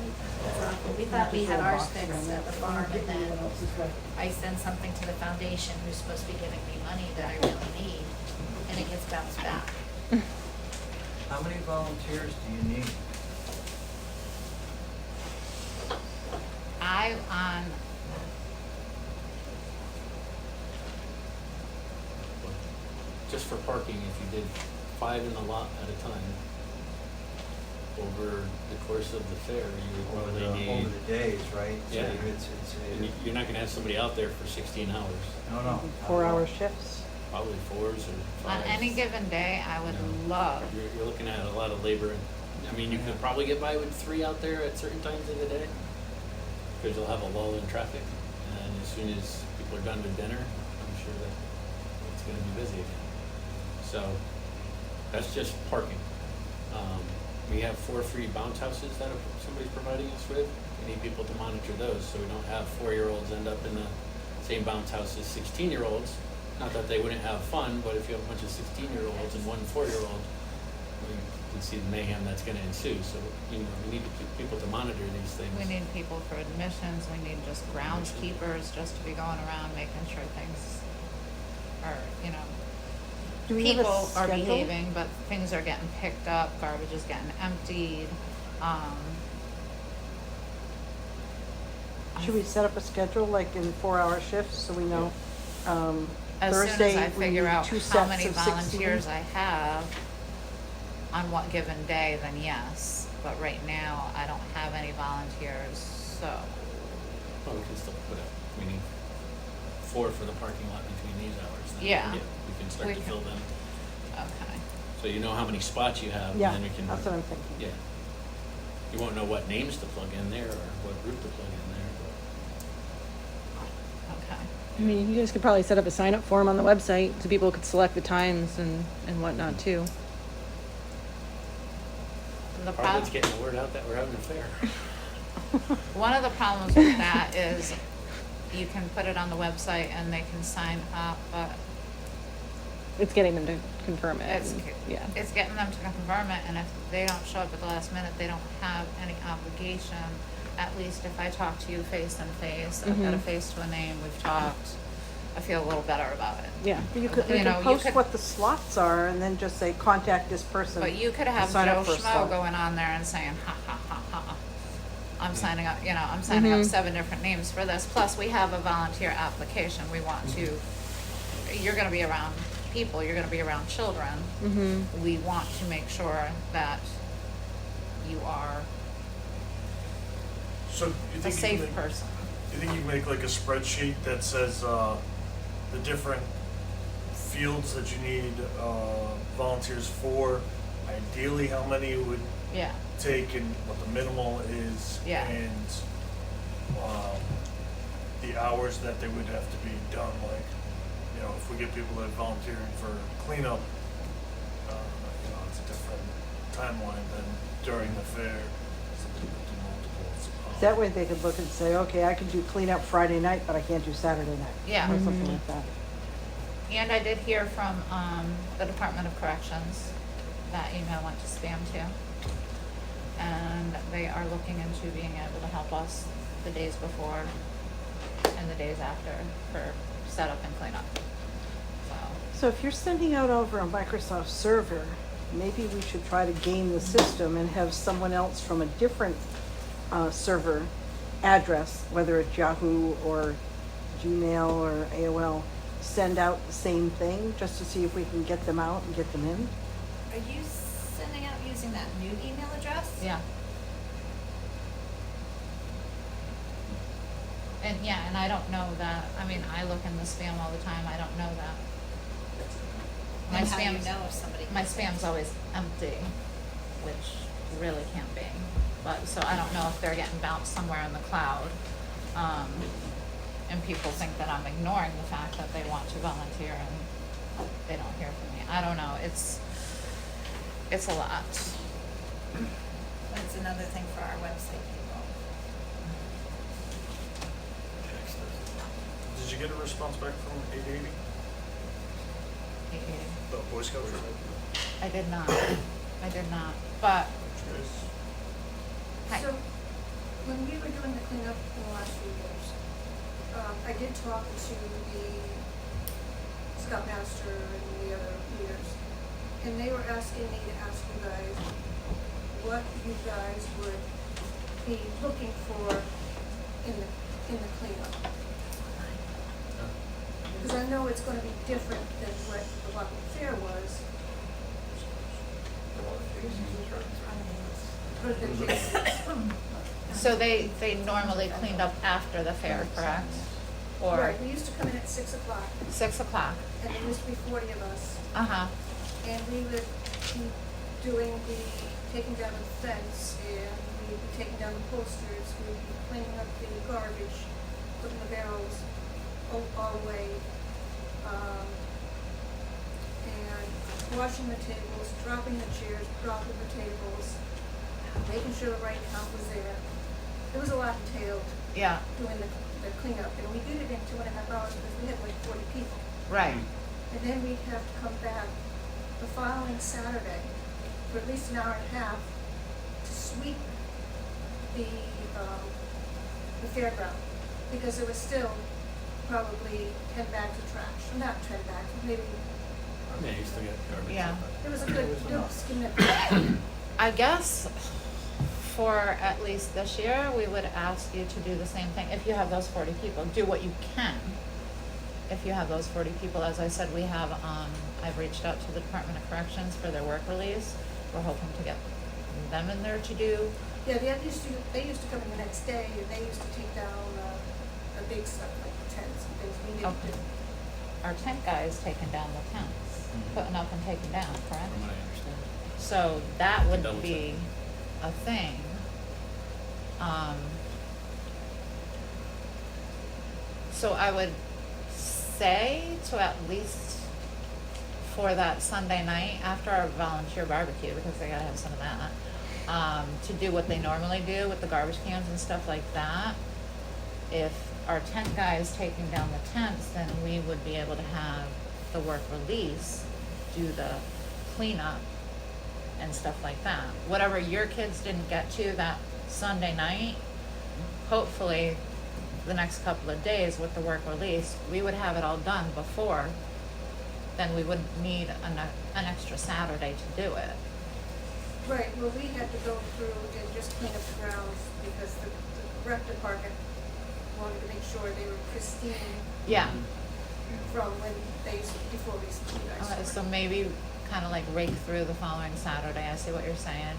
It's awful. We thought we had ours fixed at the farm, and then I send something to the foundation who's supposed to be giving me money that I really need, and it gets bounced back. How many volunteers do you need? Just for parking, if you did 5 in the lot at a time, over the course of the fair, you would Over probably need, the days, right? So Yeah. it's you're not gonna have somebody out there for 16 hours, no, not 4-hour at all. shifts. probably 4s or 5s. On any given day, I would No. love, You're looking at a lot of labor. I mean, you could probably get by with 3 out there at certain times of the day, because you'll have a lull in traffic, and as soon as people are done with dinner, I'm sure that it's gonna be busy again. So, that's just parking. We have 4 free bounce houses that somebody's providing us with. We need people to monitor those, so we don't have 4-year-olds end up in the same bounce house as 16-year-olds. Not that they wouldn't have fun, but if you have a bunch of 16-year-olds and 1 4-year-old, you can see the mayhem that's gonna ensue. So, we need to keep people to monitor these things. we need people for admissions, we need just groundskeepers just to be going around making sure things are, Do we have a people are schedule? behaving, but things are getting picked up, garbage is getting emptied. Should we set up a schedule, like in 4-hour shifts, so we know? As soon Thursday, as I we figure need out 2 how sets many of 16. volunteers I have on what given day, then yes. But right now, I don't have any volunteers, so. Well, we can still put up, we need 4 for the parking lot between these hours. Then Yeah. We can start We to can- fill them. Okay. So you know how many spots you have, Yeah, and then we can. that's what I'm thinking. Yeah. You won't know what names to plug in there or what group to plug in there, Okay. I mean, you guys could probably set up a sign-up form on the website so people could select the times and whatnot too. The but probably it's problem, getting the word out that we're having a fair. one of the problems with that is you can put it on the website and they can sign up, but It's getting them to confirm it. it's, Yeah. it's getting them to confirm it, and if they don't show up at the last minute, they don't have any obligation. At least if I talk to you face to face, I've got a face to a name, we've talked, I feel a little better about it. Yeah. You could, You you know, could you post could- what the slots are and then just say, contact this person. But you could have Sign up Joe for a Schmo slot. going on there and saying, ha, ha, ha, ha. I'm signing up, I'm signing up 7 different names for this. Plus, we have a volunteer application. We want to, you're gonna be around people, you're gonna be around children. We want to make sure that you are So you a think you safe can make, person. you think you can make like a spreadsheet that says the different fields that you need volunteers for, ideally how many you would Yeah, take and what the minimal is, Yeah. and the hours that they would have to be done. Like, if we get people that are volunteering for cleanup, it's a different timeline than during the fair. Some people do multiples. That way they could look and say, okay, I can do cleanup Friday night, but I can't do Saturday night. Yeah. Or something like that. and I did hear from the Department of Corrections. That email went to spam too. And they are looking into being able to help us the days before and the days after for setup and cleanup. So if you're sending out over a Microsoft server, maybe we should try to game the system and have someone else from a different server address, whether it's Yahoo or Gmail or AOL, send out the same thing just to see if we can get them out and get them in. Are you sending out using that new email address? Yeah. And I don't know that, I look in the spam all the time, I don't know that. My And how do you spam's, know if somebody? my spam's always empty, which really can't be. But, so I don't know if they're getting bounced somewhere in the cloud. And people think that I'm ignoring the fact that they want to volunteer and they don't hear from me. I don't know, It's a lot. That's another thing for our website people. Did you get a response back from 880? The Boy Scout troop? I did not. But, hi. So, when we were doing the cleanup in the last few years, I did talk to the Scoutmaster and the other leaders, and they were asking me to ask you guys what you guys would be looking for in the cleanup. Because I know it's gonna be different than what the Wapping Fair was. But the cases. So they normally cleaned up after the fair, correct? Or Right, we used to come in at 6 o'clock, 6 o'clock? and there used to be 40 of us, Uh-huh. and we would be doing taking down the fence, and we'd be taking down the posters, we'd be cleaning up the garbage, putting the barrels all away, and washing the tables, dropping the chairs, dropping the tables, making sure the right count was there. There was a lot entailed Yeah, doing the cleanup, and we did it in 2.5 hours because we had like 40 people. right. And then we'd have to come back the following Saturday for at least an hour and a half to sweep the fairground, because there was still probably 10 bags of trash. Not 10 bags, maybe. Yeah, you still get garbage. Yeah. It was a good skim of I guess for at least this year, we would ask you to do the same thing. If you have those 40 people, do what you can. If you have those 40 people, as I said, we have, I've reached out to the Department of Corrections for their work release. We're hoping to get them in there to do. Yeah, they used to come in the next day, and they used to take down the big stuff, like the tents and things we needed Okay. to. Our tent guy is taking down the tents, putting up and taking down, correct? From what I understand. So that would Double be a thing. So I would say to at least for that Sunday night after our volunteer barbecue, because they gotta have some of that, to do what they normally do with the garbage cans and stuff like that. If our tent guy is taking down the tents, then we would be able to have the work release, do the cleanup and stuff like that. Whatever your kids didn't get to that Sunday night, hopefully the next couple of days with the work release, we would have it all done before. Then we wouldn't need an extra Saturday to do it. Right, well, we had to go through and just clean up the grounds because the rec department wanted to make sure they were pristine Yeah. from when before we guys. Okay, so maybe kind of like rake through the following Saturday. I see what you're saying.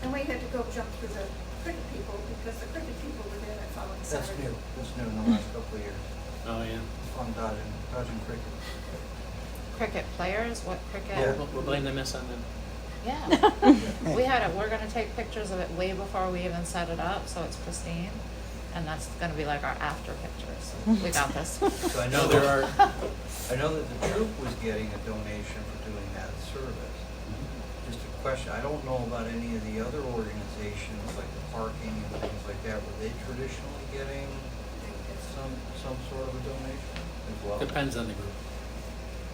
And we had to go jump through the cricket people because the cricket people were there that following That's Saturday. new, that's new in the last couple of years. Oh, yeah. Fun dodging cricket. Cricket players? What cricket? Yeah. We'll blame the miss on them. Yeah. We're gonna take pictures of it way before we even set it up, so it's pristine. And that's gonna be like our after pictures. We got this. So I know there are. I know that the troop was getting a donation for doing that service. Just a question, I don't know about any of the other organizations, like the parking and things like that. Were they traditionally getting some sort of a donation as well? Depends on the group.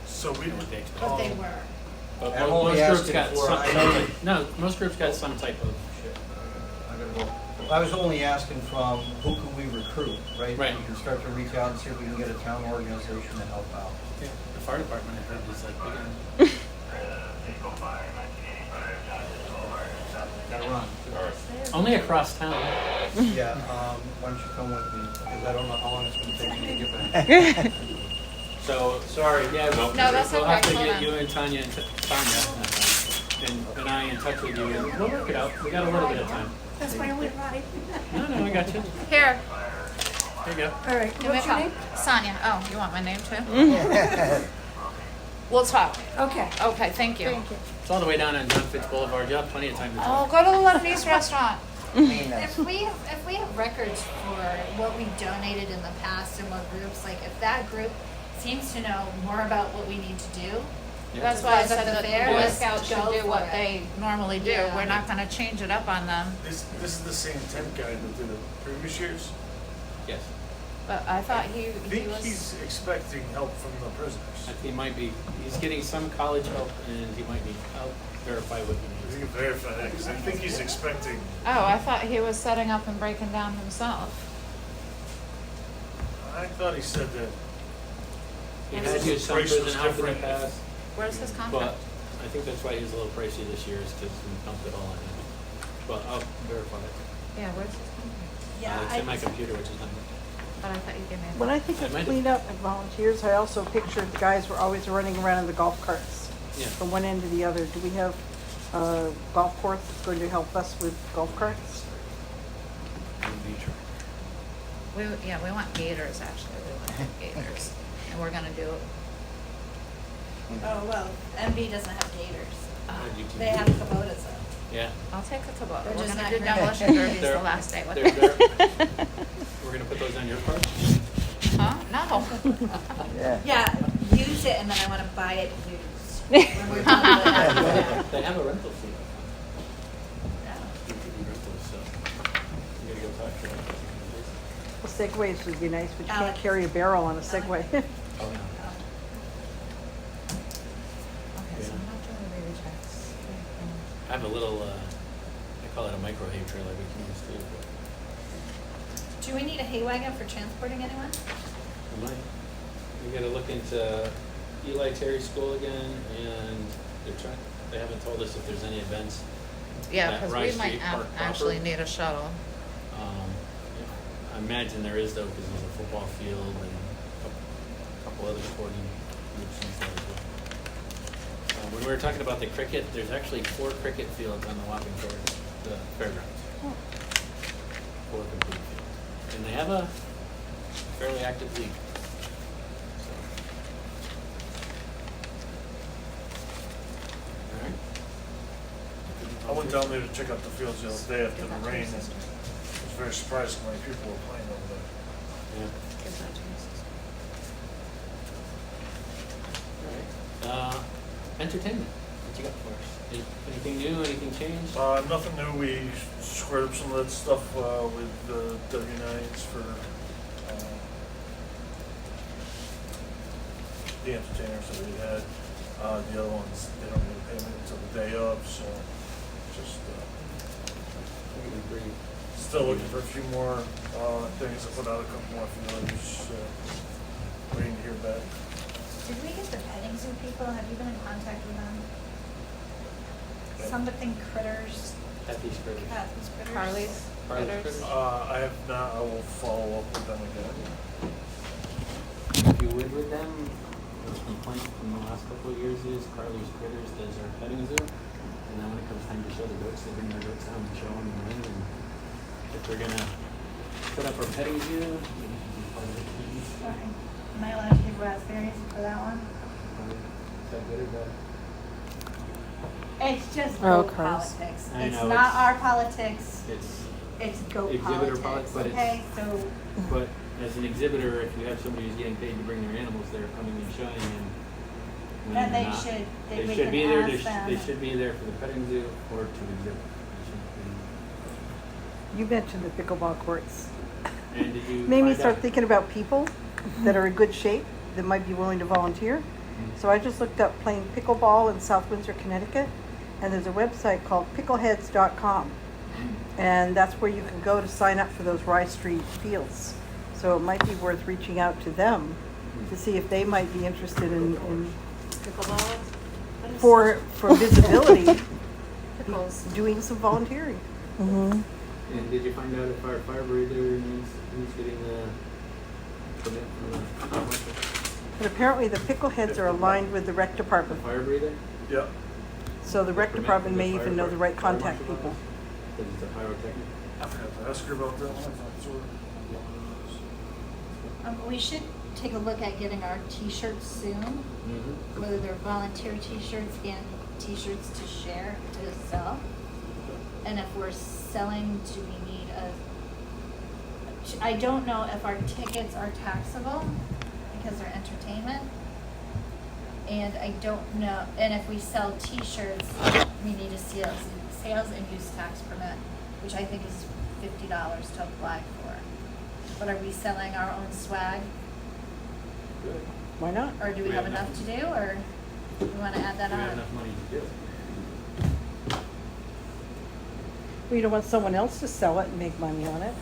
So we What they expect. But they were. But I'm only most groups asking got for- some, I know- no, most groups got some type of. Shit, I gotta go. I was only asking from who could we recruit, right? Right. We can start to reach out and see if we can get a town organization to help out. Yeah, the fire department, I heard, is like big on. Gotta run. Only across town. Yeah, why don't you come with me, because I don't know how long it's gonna take me to get back. So, sorry, yeah, No, that's we'll have to okay, hold get on. you and Tanya, and I in touch with you, and we'll work it out. We got a little bit of time. That's why I went right. No, I got you. Here, There you go. All right, give me a what's your call. name? Sonia. Oh, you want my name too? We'll talk. Okay, Okay, thank you. thank you. It's all the way down on John Fitz Boulevard. You have plenty of time to Oh, talk. go to the Lebanese restaurant. If we have records for what we donated in the past and what groups, like if that group seems to know more about what we need to do, That's why I Because of said the that fair, the Boy let's Scouts should go do for what it. they normally do. Yeah. We're not gonna change it up on them. This is the same tent guy that did it previous years. Yes. But I thought he I think was. he's expecting help from the I prisoners. think he might be, he's getting some college help and he might need, I'll verify what he If you needs. can verify that, because I think he's expecting. Oh, I thought he was setting up and breaking down himself. I thought he said that. He His had used some price was prison help in the different. past, Where's his but contract? I think that's why he's a little pricey this year is because we dumped it all on him. But I'll verify it. Yeah, where's his contract? Yeah, It's in my computer, which is not. But I thought you gave me. When I think I of might have- cleanup and volunteers, I also pictured the guys were always running around in the golf carts Yeah. from one end to the other. Do we have a golf course that's going to help us with golf carts? We want gators actually. We want gators, and we're gonna do it. Oh, well, MB doesn't have gators. You can They do have it. Kubotas though. Yeah. I'll take a Kubota. They're We're just gonna not do green. demolition derbies They're- the last day with they're- them. We're gonna put those on your card? Huh? No. Yeah, use it and then I wanna buy it used. When we're done with it. They have a rental fee. Yeah. You could do rentals, so you gotta go talk to them. Well, segways would be nice, but you can't Alex. carry a barrel on a Segway. Oh, no. Okay, so I'm not doing the baby checks. I have a little, I call it a micro hay trailer we can use too. But Do we need a hay wagon for transporting anyone? we might. We gotta look into Eli Terry School again, and they haven't told us if there's any events. Yeah, at because Rye we might Street Park actually proper. need a shuttle. I imagine there is though, because there's a football field and a couple other sporting groups and stuff as well. When we were talking about the cricket, there's actually 4 cricket fields on the Wapping the fairgrounds. 4 complete fields. And they have a fairly active league. So. All right. I went down there to check out the fields the other day after the rain, and I was very surprised how many people were playing over there. Yeah. Give that to your sister. All right. Entertainment. What you got for us? Anything new? Anything changed? Nothing new. We squared up some of that stuff with the W9s for the entertainers that we had. The other ones, they don't get payment until the day of, so just still looking for a few more things. I put out a couple more feelers, waiting to hear back. Did we get the petting zoo people? Have you been in contact with them? Something critters. Kathy's Critters. Kathy's critters. Carly's Carly's Critters. Critters. I have not. I will follow up with them again. If you would with them, the complaint from the last couple of years is Carly's Critters does our petting zoo. And then when it comes time to show the goats, they bring their goats down and show them and win. And if they're gonna put up our petting zoo, we need to be part of it. Sorry. Am I allowed to give raspberries for that one? Is that good or bad? It's just Oh, goat gross. politics. I It's know, not it's- our politics. It's It's goat exhibitor politics. but Okay, so but as an exhibitor, if you have somebody who's getting paid to bring their animals, they're coming and showing and when then they're they not, should. they we should can be there. ask them. They should be there for the petting zoo or to exhibit. They You mentioned the pickleball courts. shouldn't be. And did you Made me find start out- thinking about people that are in good shape that might be willing to volunteer. So I just looked up playing pickleball in South Windsor, Connecticut, and there's a website called pickleheads.com. And that's where you can go to sign up for those Rye Street fields. So it might be worth reaching out to them to see if they might be interested in Pickleball. for visibility, Pickles. doing some volunteering. And did you find out if our fire breather needs getting the permit from the But apparently the pickleheads are aligned with the rec department. fire breather? Yeah. So the rec Permit department from may the fire even know the right fire contact marshal people. office? Because it's a pyrotechnic. I forgot to ask her about that one. I thought so. We should take a look at getting our T-shirts soon. Mm-hmm. Whether they're volunteer T-shirts and T-shirts to share to sell. And if we're selling, do we need I don't know if our tickets are taxable because they're entertainment. And I don't know, and if we sell t-shirts, we need a sales and use tax permit, which I think is $50 to apply for. But are we selling our own swag, Good. Why not? or do we have enough to do, or do we wanna add that We have on? enough money to do it. We don't want someone else to sell it and make money on it,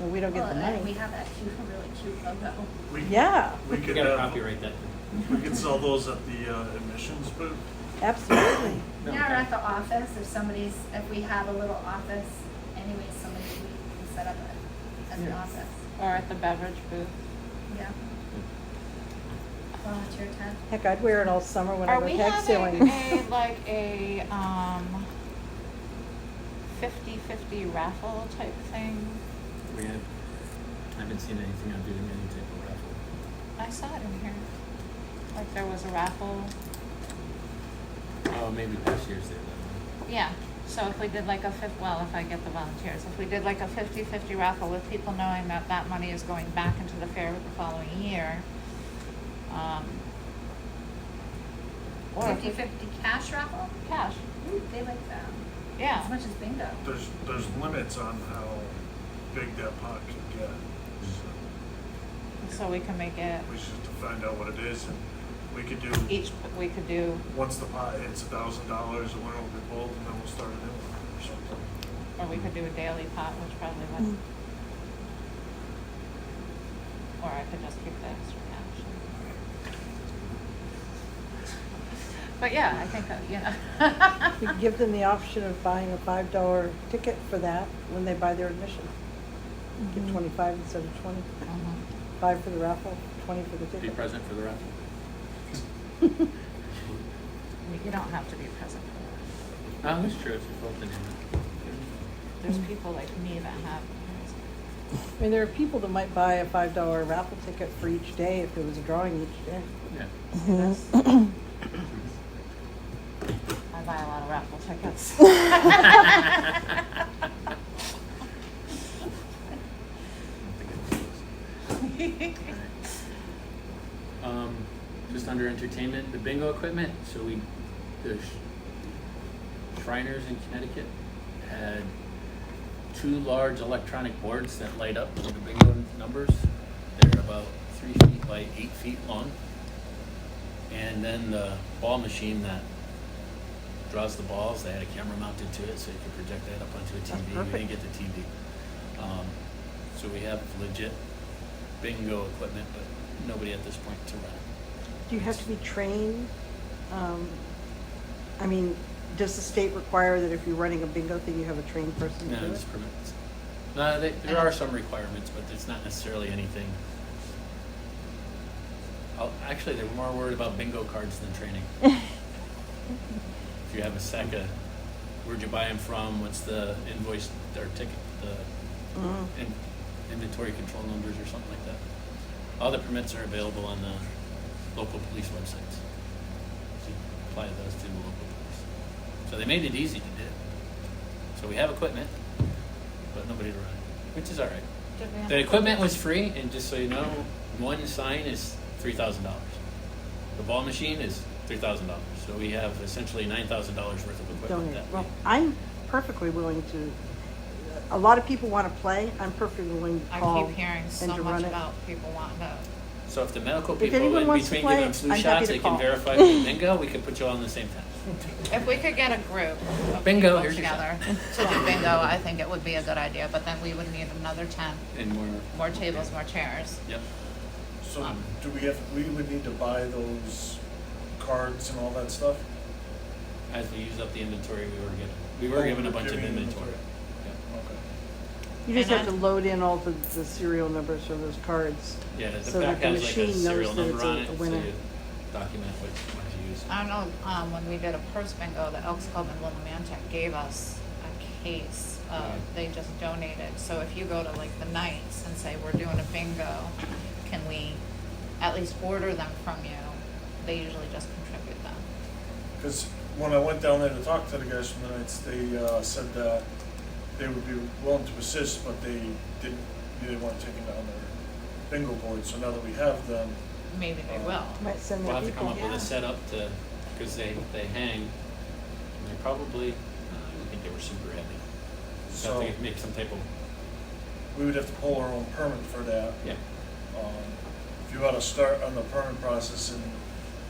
and we don't get the Well, and we money. have that cute, really cute logo. We, Yeah, we You could gotta have, copyright that. we could sell those at the admissions booth. absolutely. No, Yeah, or at the office, if we have a little office, anyway, somebody we can set up at the Yeah. office. Or at the beverage booth. Yeah. Volunteer tent. Heck, I'd wear it all summer when I Are go we tag having sailing. a 50-50 raffle type thing? We have, I haven't seen anything on doing any type of raffle. I saw it in here. Like there was a raffle. Oh, maybe past years they've done Yeah, so if we did like if I get the volunteers, if we did like a 50-50 raffle with people knowing that that money is going back into the fair the following year. Or if we- 50-50 cash raffle? cash, Ooh, they like that. yeah. As much as bingo. There's limits on how big that pot can get. So So we can make it we should have to find out what it is, and we could do, we could do, once the pot hits $1,000, the winner will be pulled, and then we'll start a new one or something. or we could do a daily pot, which probably would. Or I could just keep the extra cash. But yeah, I think that, We could give them the option of buying a $5 ticket for that when they buy their admission. Get 25 instead of 20. Mhm. 5 for the raffle, 20 for the it. Be ticket. present for the raffle. You don't have to be present. Oh, that's true, it's your fault to name it. There's people like me that have. I mean, there are people that might buy a $5 raffle ticket for each day if there was a drawing each day. Yeah. I buy a lot of raffle tickets. Just under entertainment, the bingo equipment, so the Shriners in Connecticut had 2 large electronic boards that light up with the bingo numbers. They're about 3 feet by 8 feet long. And then the ball machine that draws the balls, they had a camera mounted to it so you could project that up onto a TV. We perfect. didn't get the TV. So we have legit bingo equipment, but nobody at this point to run it. Do you have to be trained? I mean, does the state require that if you're running a bingo thing, you have a trained person to No, do it's it? permits. No, there are some requirements, but it's not necessarily anything. Actually, they're more worried about bingo cards than training. If you have a sack of, where'd you buy them from? What's the invoice or ticket, the inventory control numbers or something like that. All the permits are available on the local police websites. So you apply those to the local police. So they made it easy to do. So we have equipment, but nobody to run it, which is all right. The equipment was free, and just so you know, one sign is $3,000. The ball machine is $3,000. So we have essentially $9,000 worth of equipment. Donate. That Well, we, I'm perfectly willing to, a lot of people want to play. I'm perfectly willing to I call keep hearing and so to much run it. about people wanting to. so if the medical If people, anyone in wants to between play, giving flu I'm happy shots, to they can call. verify the bingo, we can put you all in the same tent. If we could get a group of Bingo, people here's your together to do bingo, I think it would be a good idea, but then we would need another tent, And more tables, more chairs. Yep. So do we would need to buy those cards and all that stuff? As we use up the inventory we were given a bunch of Giving inventory. Yeah. Okay. You just And have to load in all the serial numbers for those cards. Yeah, the So back that the has like a machine knows serial that number it's on a it, so winner. you document what you use. I don't know, when we did a purse bingo, the Elks Club in Willimantic gave us a case of, they just donated. So if you go to like the Knights and say, we're doing a bingo, can we at least order them from you? They usually just contribute them. Because when I went down there to talk to the guys from the Knights, they said that they would be willing to assist, but they weren't taking down their bingo board. So now that we have them, maybe they will. Might send We'll their have to come people. up with a setup to, because they hang, and they probably, I don't think they were super heavy. So I think make some type of, We would have to pull our own permit for that. yeah. If you want to start on the permit process, and,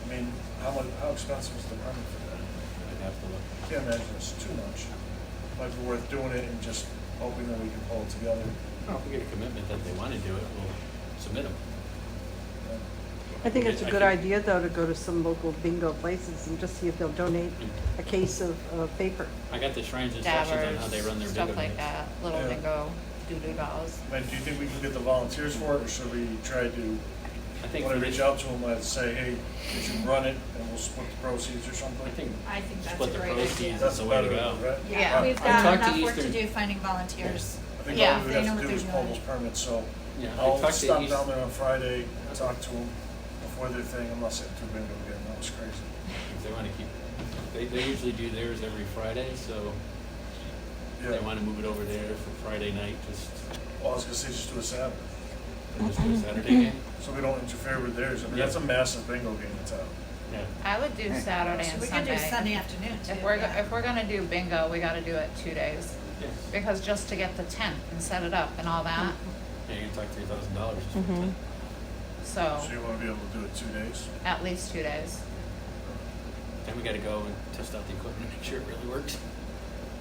I mean, how expensive is the permit for that? I'd have to look. I can't imagine it's too much. Might be worth doing it and just hoping that we can pull it together. Well, if we get a commitment that they want to do it, we'll submit them. I think it's a I good think- idea, though, to go to some local bingo places and just see if they'll donate a case of paper. I got the Shrines instructions on how they run their bingo Stuff like games. that, little Yeah. bingo doo-doo dolls. I mean, do you think we can get the volunteers for it, or should we try to, I think want for to reach this, out to them and say, hey, you should run it, and we'll split the proceeds or I something? think I think that's split a the great proceeds idea. is That's the way to better, go. right? Yeah. We've I got talked to enough work to Eastern- do finding volunteers. I think Yeah. all we They would know have what to do they're is pull doing. those permits, so Yeah, I I'll talked to stop East- down there on Friday, talk to them before their thing. I'm not sitting through bingo again, that was crazy. If they want to keep, they usually do theirs every Friday, so if Yeah, they want to move it over there for Friday night, just well, I was gonna say just do a Saturday, do a Saturday game. so we don't interfere with theirs. I mean, Yeah. that's a massive bingo game in town. Yeah. I would do Saturday So and we could do Sunday. Sunday afternoon too. If we're gonna do bingo, we gotta do it 2 days. Yes. Because just to get the tent and set it up and all that, Yeah, you're gonna talk $3,000 just for Mhm. 10. so So you wanna be able to do it 2 days? at least 2 days. Then we gotta go and test out the equipment, make sure it really works.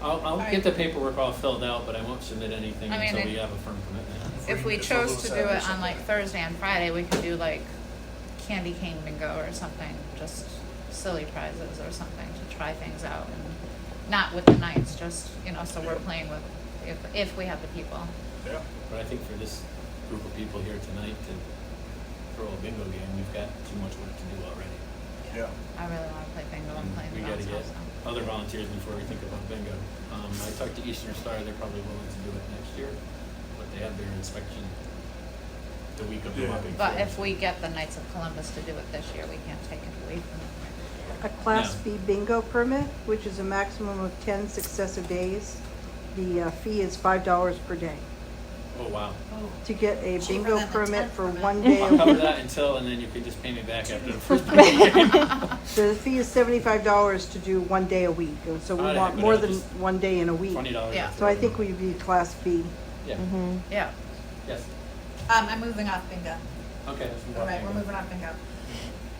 I'll Right. get the paperwork all filled out, but I won't submit anything I mean, until it- we have a firm commitment. If we Just a little chose to do Saturday, it on like Sunday. Thursday and Friday, we could do like candy cane bingo or something, just silly prizes or something to try things out and not with the nights, just, so we're playing with, if we have the people. Yeah. But I think for this group of people here tonight to throw a bingo game, we've got too much work to do already. Yeah. I really wanna play bingo and play We the gotta bounce get house. other volunteers before we think about bingo. I talked to Eastern Star, they're probably willing to do it next year, but they have their inspection the week of the Yeah. Wapping But Fair. if we get the Knights of Columbus to do it this year, we can't take it away from them. A Class No. B bingo permit, which is a maximum of 10 successive days. The fee is $5 per day. Oh, wow. To get a Cheaper bingo than the permit tent for permit. 1 day a I'll cover week. that until, and then you could just pay me back after the first bingo game. The fee is $75 to do 1 day a week, and so we Oh, yeah, want but more I'll than just- 1 day in a week. $20. Yeah. So I think we'd be Class B. Yeah, Yeah. yes. I'm moving off bingo. Okay. let's move All on. right, we're moving off bingo.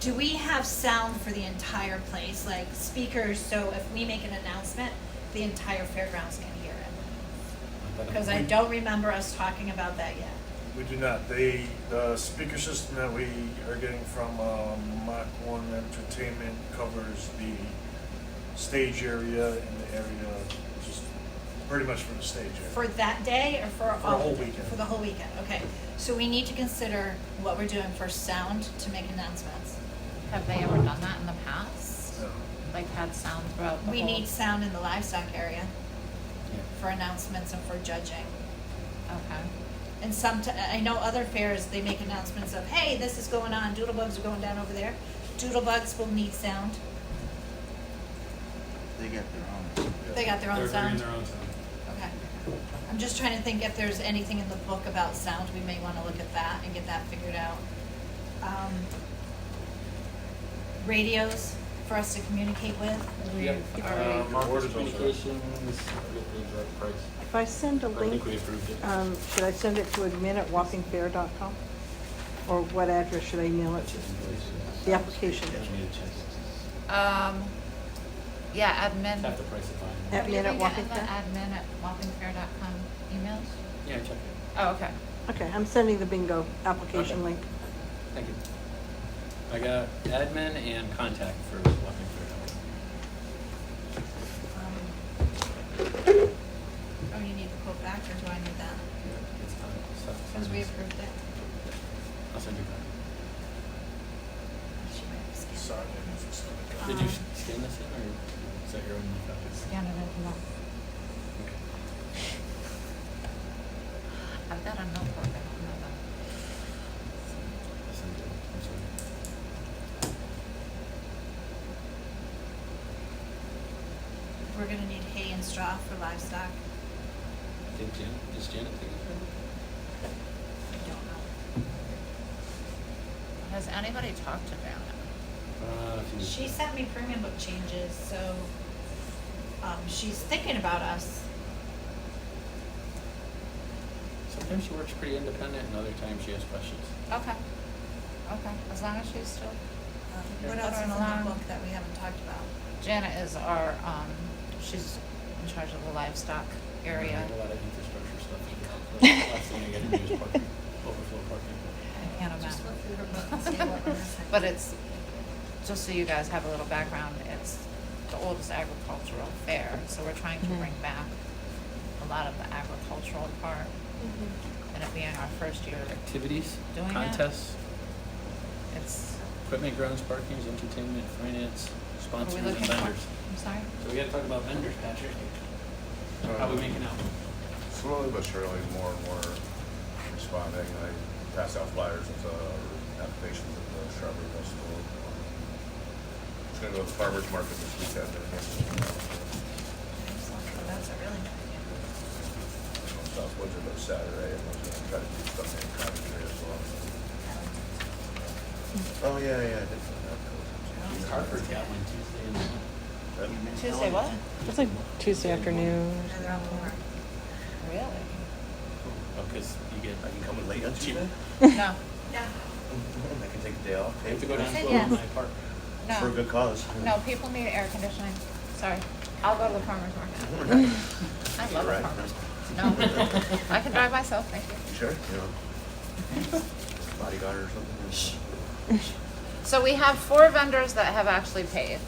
Do we have sound for the entire place, like speakers, so if we make an announcement, the entire fairgrounds can hear it? Because I don't remember us talking about that yet. We do not. The speaker system that we are getting from Mach 1 Entertainment covers the stage area and the area, just pretty much for the stage area. For that day or for For all? the whole weekend. For the whole weekend, okay. So we need to consider what we're doing for sound to make announcements. Have they ever done that in the past? So, Like had sound throughout the We whole? need sound in the livestock area Yeah. for announcements and for judging. Okay. And I know other fairs, they make announcements of, hey, this is going on, doodlebugs are going down over there. Doodlebugs will need sound. They got their own. They got their own They're sound. their own sound. Okay. I'm just trying to think if there's anything in the book about sound, we may wanna look at that and get that figured out. Radios for us to communicate with. Yep. already- Marcus Communications, I forget the exact price. If I send a I link, think we approved it. should I send it to admin@wappingfair.com? Or what address should I email it to? The application. Yeah, admin. Have to price it fine. Admin Did we at get Wapping the Fair? admin@wappingfair.com emails? Yeah, check it. Oh, okay. Okay, I'm sending the bingo application Okay. link. Thank you. I got admin and contact for Wapping Fair. Oh, you need the quote back, or do I need that? It's time. Because we approved it. I'll send you that. She might have scanned it. sorry, I didn't just- Did you scan this in, or is that your own copy? Scan it into that. Okay. I've got a notebook. I don't know that. I'll send it. I'm sorry. We're gonna need hay and straw for livestock. I think Janet take it? I don't know. Has anybody talked to Janet? She sent me premium book changes, so she's thinking about us. Sometimes she works pretty independent, and other times she has questions. Okay. Okay, as long as she's still. What else is in the book that we haven't talked about? Janet is our, she's in charge of the livestock area. A lot of infrastructure stuff. The last thing I get to do is parking, overflow parking. I can't Just imagine. look through her book and see what we're missing. But it's, just so you guys have a little background, it's the oldest agricultural fair, so we're trying to bring back a lot of the agricultural part. And it being our first year Activities, doing contests, it's, equipment, grounds, parkings, entertainment, finance, what are sponsors, we and looking for? vendors. I'm sorry? So we gotta talk about vendors, Patrick. How we making out? Slowly but surely, more and more responding. I pass out flyers with applications at the Strawberry Festival. Just gonna go to the farmer's market this weekend. That's a really good idea. Southwoods are those Saturday, and we're gonna try to do stuff in Comity as well. Oh, yeah, I did some of that. Hartford's got one Tuesday and Tuesday what? It's like Tuesday afternoon. And they're all over. Really? Oh, cause you get. I can come in late on Tuesday? No, Yeah. I can take a day off. I have to go down Said to yes. my park. For a no, good cause. no, people need air conditioning. Sorry. I'll go to the farmer's market. I love the Right. farmer's market. No, I can drive myself, thank you. You sure? You know, bodyguard or something? So we have 4 vendors that have actually paid.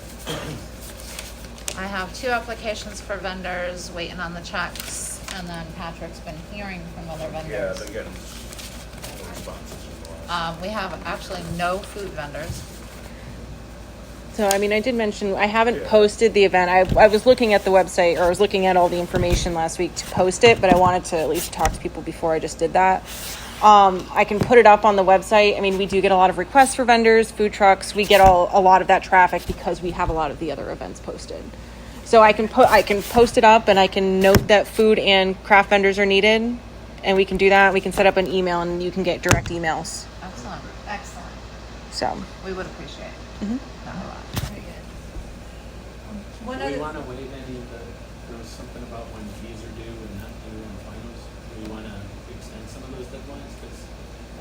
I have 2 applications for vendors waiting on the checks, and then Patrick's been hearing from other Yeah, vendors. I've been getting responses in the last. We have actually no food vendors. So, I mean, I did mention, I haven't posted the event. I was looking at the website, or I was looking at all the information last week to post it, but I wanted to at least talk to people before I just did that. I can put it up on the website. I mean, we do get a lot of requests for vendors, food trucks. We get a lot of that traffic because we have a lot of the other events posted. So I can post it up, and I can note that food and craft vendors are needed, and we can do that. We can set up an email, and you can get direct emails. Excellent. Excellent. So, We would appreciate it. mhm. Not a lot. Very good. One Do we other, wanna waive any of the, there was something about when fees are due and not due and finals. Do we wanna extend some of those deadlines? Cause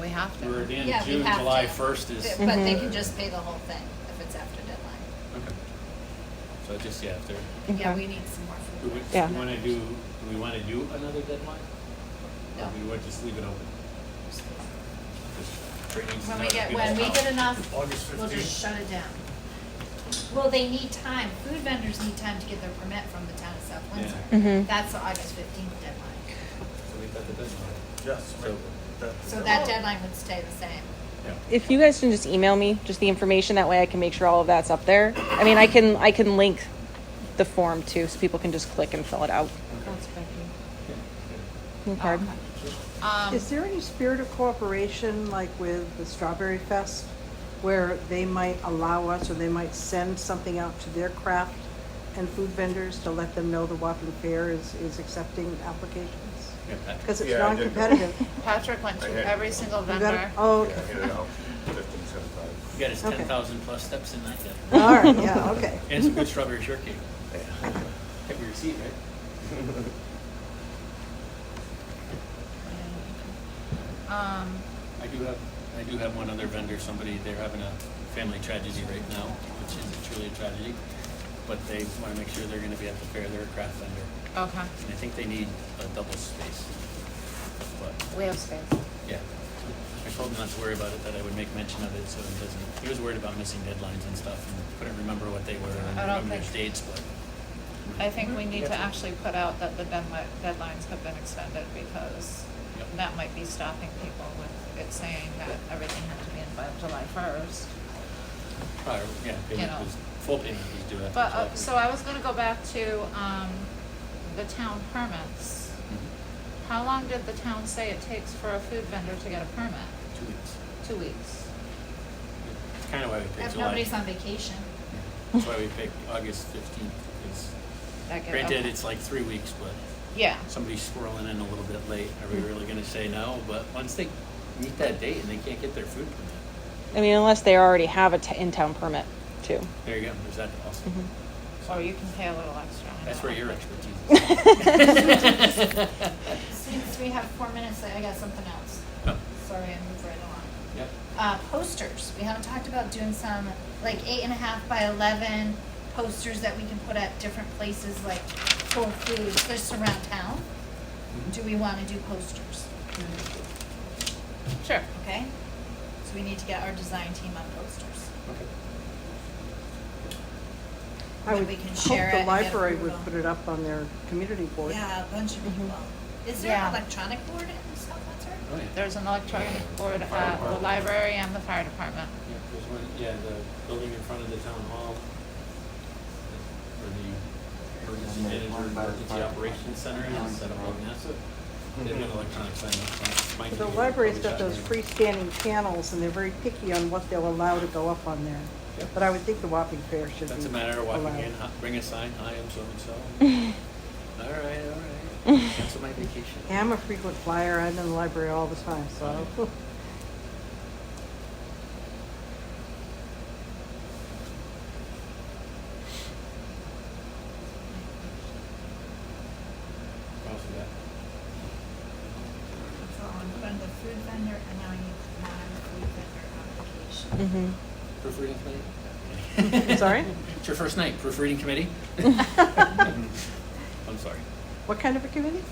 We have we're at to. the end Yeah, of we June, have July to. 1st is. but they can just pay the whole thing if it's after deadline. Okay. So just, yeah, if they're, Yeah, Okay. we need some more do food. we, Yeah. do we wanna do another deadline? No. Or we would just leave it open? Just bringing some When we other get, people's when we stuff. get enough, August we'll 15th. just shut it down. Well, they need time. Food vendors need time to get their permit from the town of South Windsor. Mhm. That's the August 15th deadline. So we've got the deadline. Yes. So- So that deadline would stay the same. Yeah. If you guys can just email me just the information, that way I can make sure all of that's up there. I mean, I can link the form too, so people can just click and fill it out. That's Becky. No problem. Is there any spirit of cooperation, like with the Strawberry Fest, where they might allow us, or they might send something out to their craft and food vendors to let them know the Wapping Fair is accepting applications? Yeah, Patrick. Because it's Yeah, I did. non-competitive. Patrick went I to had- every single You got vendor. it? Oh, Yeah, okay. hit it out. 1575. You got his Okay. 10,000 plus steps in that yet? All right, yeah, okay. And some good strawberry shortcake. Yeah. Have your receipt, right? I do have one other vendor, somebody, they're having a family tragedy right now, which is truly a tragedy. But they wanna make sure they're gonna be at the fair, they're a craft vendor. Okay, And I think they need a double space. But, we have space. yeah. I told him not to worry about it, that I would make mention of it, so he doesn't, he was worried about missing deadlines and stuff, and couldn't remember what they were, and I don't remember their think- dates, but. I think we need to actually put out that the deadlines have been extended, because Yep. that might be stopping people with it saying that everything had to be in by July 1st. Yeah, You payment know. was, full payment was due after. But, July so I was gonna go back to, the town permits. Mhm. How long did the town say it takes for a food vendor to get a permit? 2 weeks. 2 weeks. It's kind of why we picked If July. nobody's on vacation. That's why we picked August 15th, because That get- granted, okay. it's like 3 weeks, but Yeah, somebody's swirling in a little bit late. Are we really gonna say no? But once they meet that date and they can't get their food permit, I mean, unless they already have a in-town permit too. There you go, there's that also. Or you can pay a little extra. I That's know. where your expertise is. Since we have 4 minutes, I got something else. Oh. Sorry, I moved right along. Yep. Posters. We haven't talked about doing some like 8.5 by 11 posters that we can put at different places, like Whole Foods, just around town. Do we want to do posters? Sure. Okay. So we need to get our design team on posters. Okay. I Then would we can hope share it the and get library would approval. put it up on their community board. Yeah, a bunch of people. Is there Yeah. an electronic board in South Windsor? Oh, yeah. There's an electronic board at the library and the fire department. Yeah, there's one, the building in front of the town hall, for the emergency manager, emergency operations center, is set up on that. They've got electronic sign up. Mind The you, library's probably got those shot freestanding panels, and they're very picky on what they'll allow to go up on there. Yep. But I would think the Wapping Fair should be That's a matter of walking allowed. in, bring a sign, hi, I'm so-and-so. All right. Cancel my vacation. Yeah, I'm a frequent flyer. I'm in the library all the time, so. What else we got? So I'm putting the food vendor, and now I need non-food vendor application. Proofreading committee? Sorry? It's your first night, proofreading committee? I'm sorry. What kind of a committee?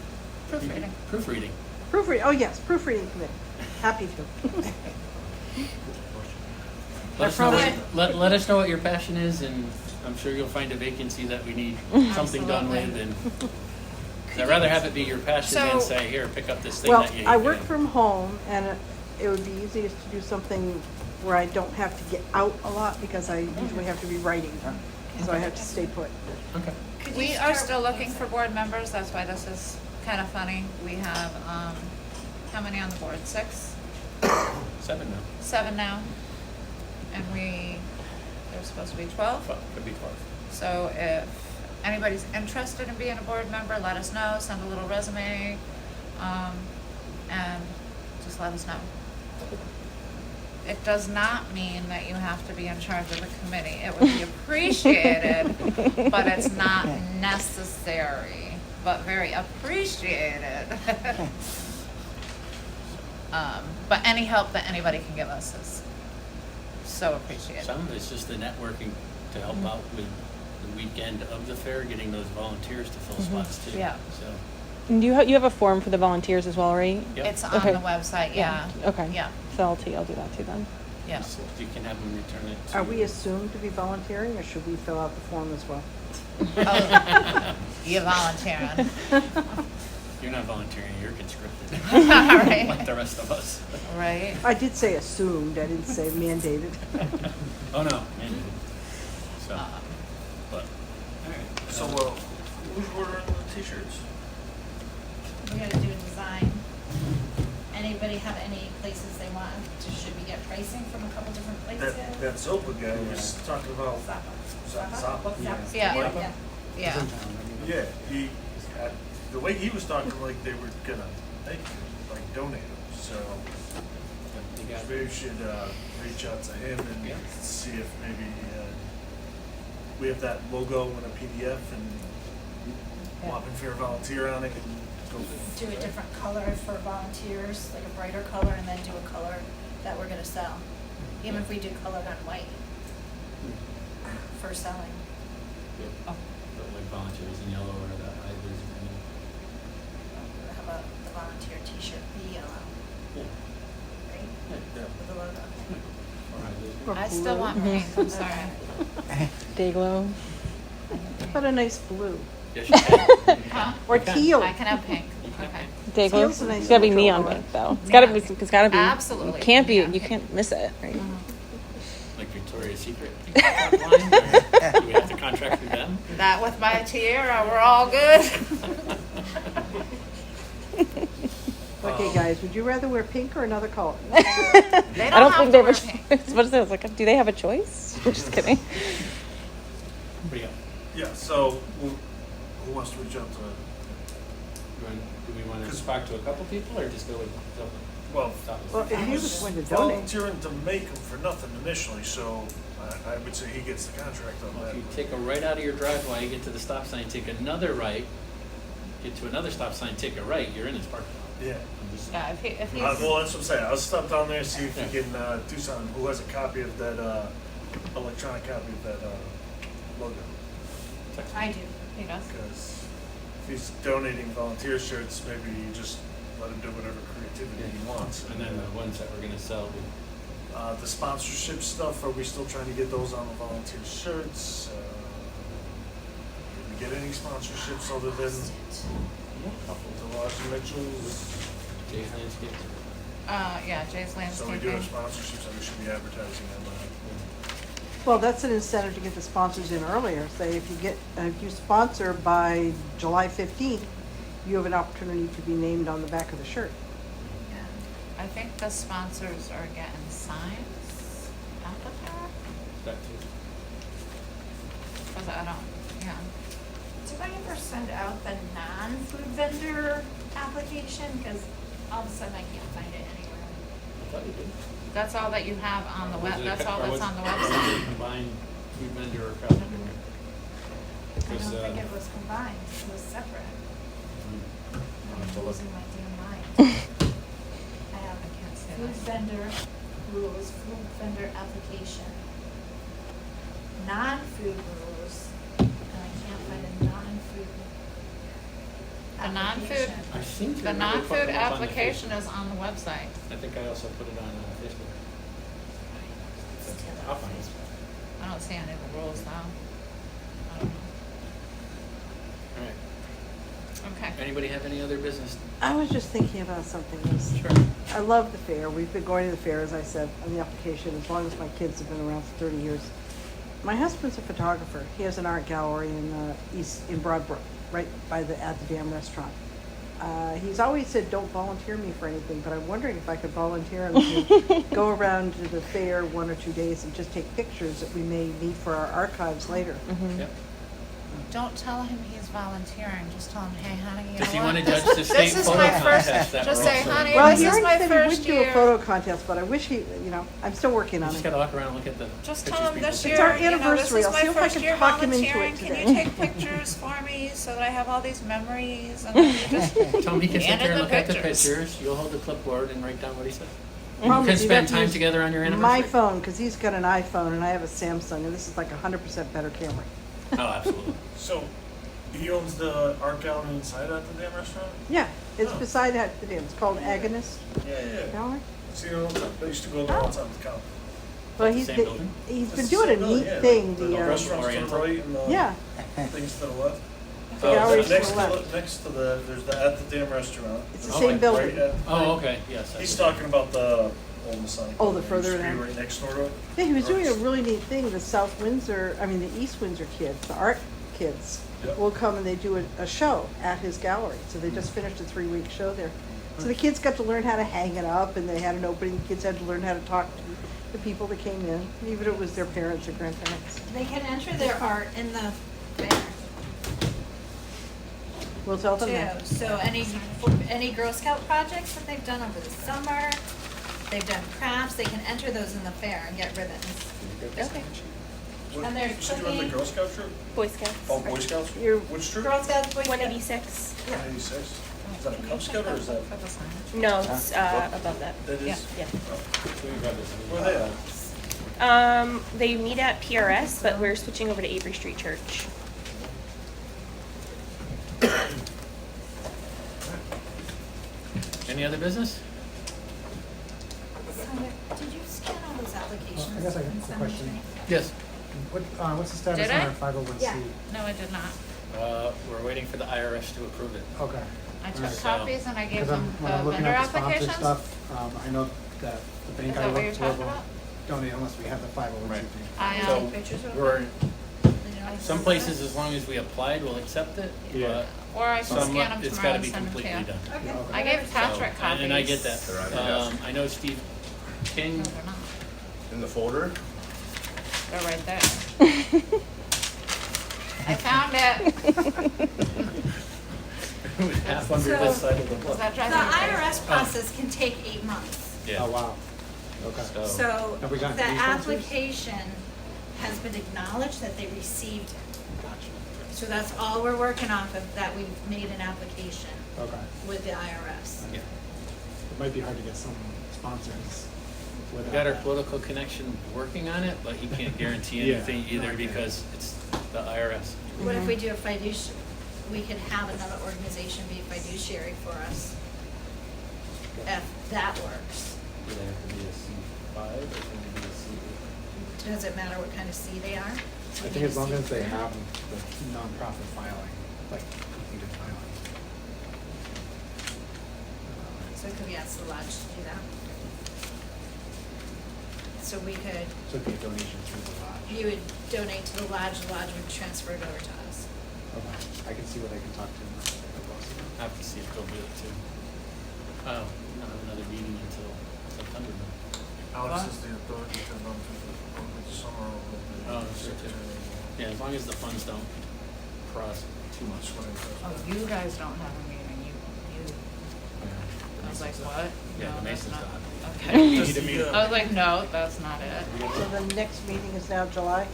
Proofreading. Proofreading. Proofreading. Oh, yes, proofreading committee. Happy to. Let us know what your passion is, and I'm sure you'll find a vacancy that we need something done with. And I'd rather have it be your passion than So- say, here, pick up this thing Well, that you. I work from home, and it would be easiest to do something where I don't have to get out a lot, because I usually have to be writing. So I have to stay put. Okay. Could you We are start still with- looking for board members, that's why this is kind of funny. We have, how many on the board? 6? 7 now. 7 now? And there's supposed to be 12? Could be 12. So if anybody's interested in being a board member, let us know, send a little resume, and just let us know. It does not mean that you have to be in charge of the committee. It would be appreciated, but it's not necessary, but very appreciated. But any help that anybody can give us is so appreciated. Some of it's just the networking to help out with the weekend of the fair, getting those volunteers to fill spots too. Yeah. So, And you have a form for the volunteers as well, right? yep. It's on Okay. the website, yeah. Okay. Yeah, So I'll do that too then. yeah. So you can have them return it to. Are we assumed to be volunteering, or should we fill out the form as well? Oh, you're volunteering. You're not volunteering, you're conscripted. All right. Like the rest of us. Right. I did say assumed, I didn't say mandated. Oh, no. Man. So, but, all right. So, who's ordering the t-shirts? We gotta do a design. Anybody have any places they want? Should we get pricing from a couple different places? That Zopa guy was talking about. Zappa? Yeah. Zappa? Yeah. Yeah, the way he was talking, like they were gonna, donate them, so You got maybe we should, reach out to him and Yeah. see if maybe, we have that logo in a PDF and Wapping Fair volunteer on it and go. Do a different color for volunteers, like a brighter color, and then do a color that we're gonna sell. Even if we do colored on white for selling. But like volunteers in yellow or the high vis green. How about the volunteer t-shirt, the yellow, Yeah. right? Yeah. With the logo. Or high vis green. Or I still blue. want pink, I'm sorry. Dayglow. How about a nice blue? Yes, you can. Huh? Or teal? I can have pink, You can have okay. pink. Dayglow. Teal's a nice It's gotta be neutral neon color. pink though. It's gotta be. It's gotta be. Absolutely. You can't be. Yeah. You can't miss it. Right. Like Victoria's Secret. Line, or do we have to contract with them? That with my tiara, we're all good. Okay, guys, would you rather wear pink or another color? They I don't have think they to have a wear pink. choice. What is it? I was like, do they have a choice? Just kidding. What do you got? Yeah, so who wants to reach out to? Do we want to talk to a couple people or just go with? Well, Well, if he was going to donate, volunteering to make them for nothing initially, so I would say he gets the contract on Well, that. if you take a right out of your driveway, get to the stop sign, take another right, get to another stop sign, take a right, you're in his parking lot. Yeah. Yeah, if he's, Well, that's what I'm saying. I'll stop down there, see if he can do something. Who has a copy of that, electronic copy of that logo? I do. he does. Because if he's donating volunteer shirts, maybe you just let him do whatever creativity he wants. And then the ones that we're gonna sell, The sponsorship stuff, are we still trying to get those on the volunteer shirts? Did we get any sponsorships other than the Ross and Mitchell's? Jay's Landscape. Yeah, Jay's So we do have Landscaping. sponsorships, and we should be advertising on that. well, that's an incentive to get the sponsors in earlier. Say if you sponsor by July 15th, you have an opportunity to be named on the back of the shirt. I think the sponsors are getting signs out of there. That too. Cause I don't, yeah. Did I ever send out the non-food vendor application? Because all of a sudden I can't find it anywhere. I thought you did. That's all that you have on the Was web, it that's all or that's was- on the or was website. it Combined food vendor or craft vendor. I Because, don't think it was combined, it was separate. I'm have to look. losing my damn mind. I have I can't say food that. vendor rules, food vendor application. Non-food rules, and I can't find a non-food The non-food, application. I seem to the remember non-food putting them up on the application Facebook. is on the website. I think I also put it on Facebook. Still I'll on find it. Facebook. I don't see any of the rules now. I don't know. All right. Okay. Anybody have any other business? I was just thinking about something else. Sure. I love the fair. We've been going to the fair, as I said, on the application, as long as my kids have been around for 30 years. My husband's a photographer. He has an art gallery in Broadbrook, right by at the Dam restaurant. He's always said, don't volunteer me for anything, but I'm wondering if I could volunteer him to go around to the fair 1 or 2 days and just take pictures that we may need for our archives later. Yep. Don't tell him he's volunteering, just tell him, hey honey, you know Does he what? want to judge the state This is photo my first, contest that just we're say, also- honey, Well, this he is already my said he would first do a year. photo contest, but I wish I'm still working You on just it. gotta walk around and look at the Just pictures tell him people this take. It's our year, you know, this anniversary. is I'll my see if I first can year talk him into it volunteering. Can today. you take pictures for me so that I have all these memories? And then you just Tell him he can sit hand there in and the look at the pictures. pictures, you'll hold the clipboard and write down what he said. Problem You can is, you'd spend have to time use together on your anniversary. My phone, because he's got an iPhone and I have a Samsung, and this is like 100% better camera. Oh, absolutely. So, he owns the art gallery inside at the Dam restaurant? Yeah, it's Oh. beside the dam. It's called Agonist Yeah. Gallery. See it all the time. I used to go there all the time with Cal. Well, the he's same been, building? he's It's been the doing a same building, neat yeah, thing. The The restaurant's to Oriental. the right and the yeah, things to the left. the gallery's to Next the to left. next to there's the at the Dam restaurant. It's the Okay, same building. Right at- Oh, okay, yes. He's talking about the old Masonic. Oh, the building. further Used to be down. right next door to it. Yeah, he was doing a really neat thing. The East Windsor kids, the art kids, Yep. will come and they do a show at his gallery. So they just finished a 3-week show there. So the kids got to learn how to hang it up, and they had an opening. The kids had to learn how to talk to the people that came in, even if it was their parents or grandparents. They can enter their art in the fair We'll tell them too. that. So any Girl Scout projects that they've done over the summer, they've done crafts, they can enter those in the fair and get ribbons. Okay. What- And they're you said you were in the cooking. Girl Scout troop? Boy Scouts. Oh, Boy Scouts? You're- Which troop? Girl Scouts, Boy Scouts. 186. 186. Is that a Cub Scout or is that? For the signage. No, it's above that. That is? Yeah. Yeah. Where are they at? They meet at PRS, but we're switching over to Avery Street Church. Any other business? Did you scan all those applications? I guess I have and a send them to question. me? Yes. What's the status Did on I? our 501c? Yeah. No, I did not. We're waiting for the IRS to approve it. Okay. I took Alright. copies and I gave Because them when I'm the looking vendor at the sponsor applications. stuff, I know that the bank Is I that what work you're for talking will about? donate unless we have the 501c. Right. I, Take So pictures of we're, them? some places, as long as we applied, will accept it. Yeah. or I can Some, scan them it's tomorrow gotta and be send them to completely you. done. Okay. Yeah, okay. I gave Patrick So, copies. and I get that. They're on your desk. I know Steve King, No, they're not. In the folder? They're right there. I found it. half under this side of the Does book. that drive The you crazy? IRS process can take 8 months. Yeah. Oh, wow. Okay. So Have we gotten the these answers? application has been acknowledged that they received it. Gotcha. So that's all we're working off of, that we've made an application Okay. with the IRS. Yeah. It might be hard to get some sponsors We without got our that. political connection working on it, but he can't guarantee Yeah. anything either Okay. because it's the IRS. What if we do a fiduciary, we could have another organization be fiduciary for us, if that works. Do they have to be a C5 or can they be a C8? Does it matter what kind of C they are? I think as long as they have the nonprofit filing, like completed filing. So could we ask the lodge to do that? So we could, So it'd be a donation through the lodge. you would donate to the lodge would transfer it over to us. Okay. I can see what I can talk to the boss about. I have to see if they'll do it too. Oh, not have another meeting until September. Alex is the authority to run through the summer of the Oh, that's right, too. secretary. Yeah, as long as the funds don't cross too much. That's what it does. Oh, you guys don't have a meeting, you, I was like, what? Yeah, No, the that's Masons not- don't. Okay. We Just need a meeting. the, I was like, no, that's not it. So the next meeting is now July?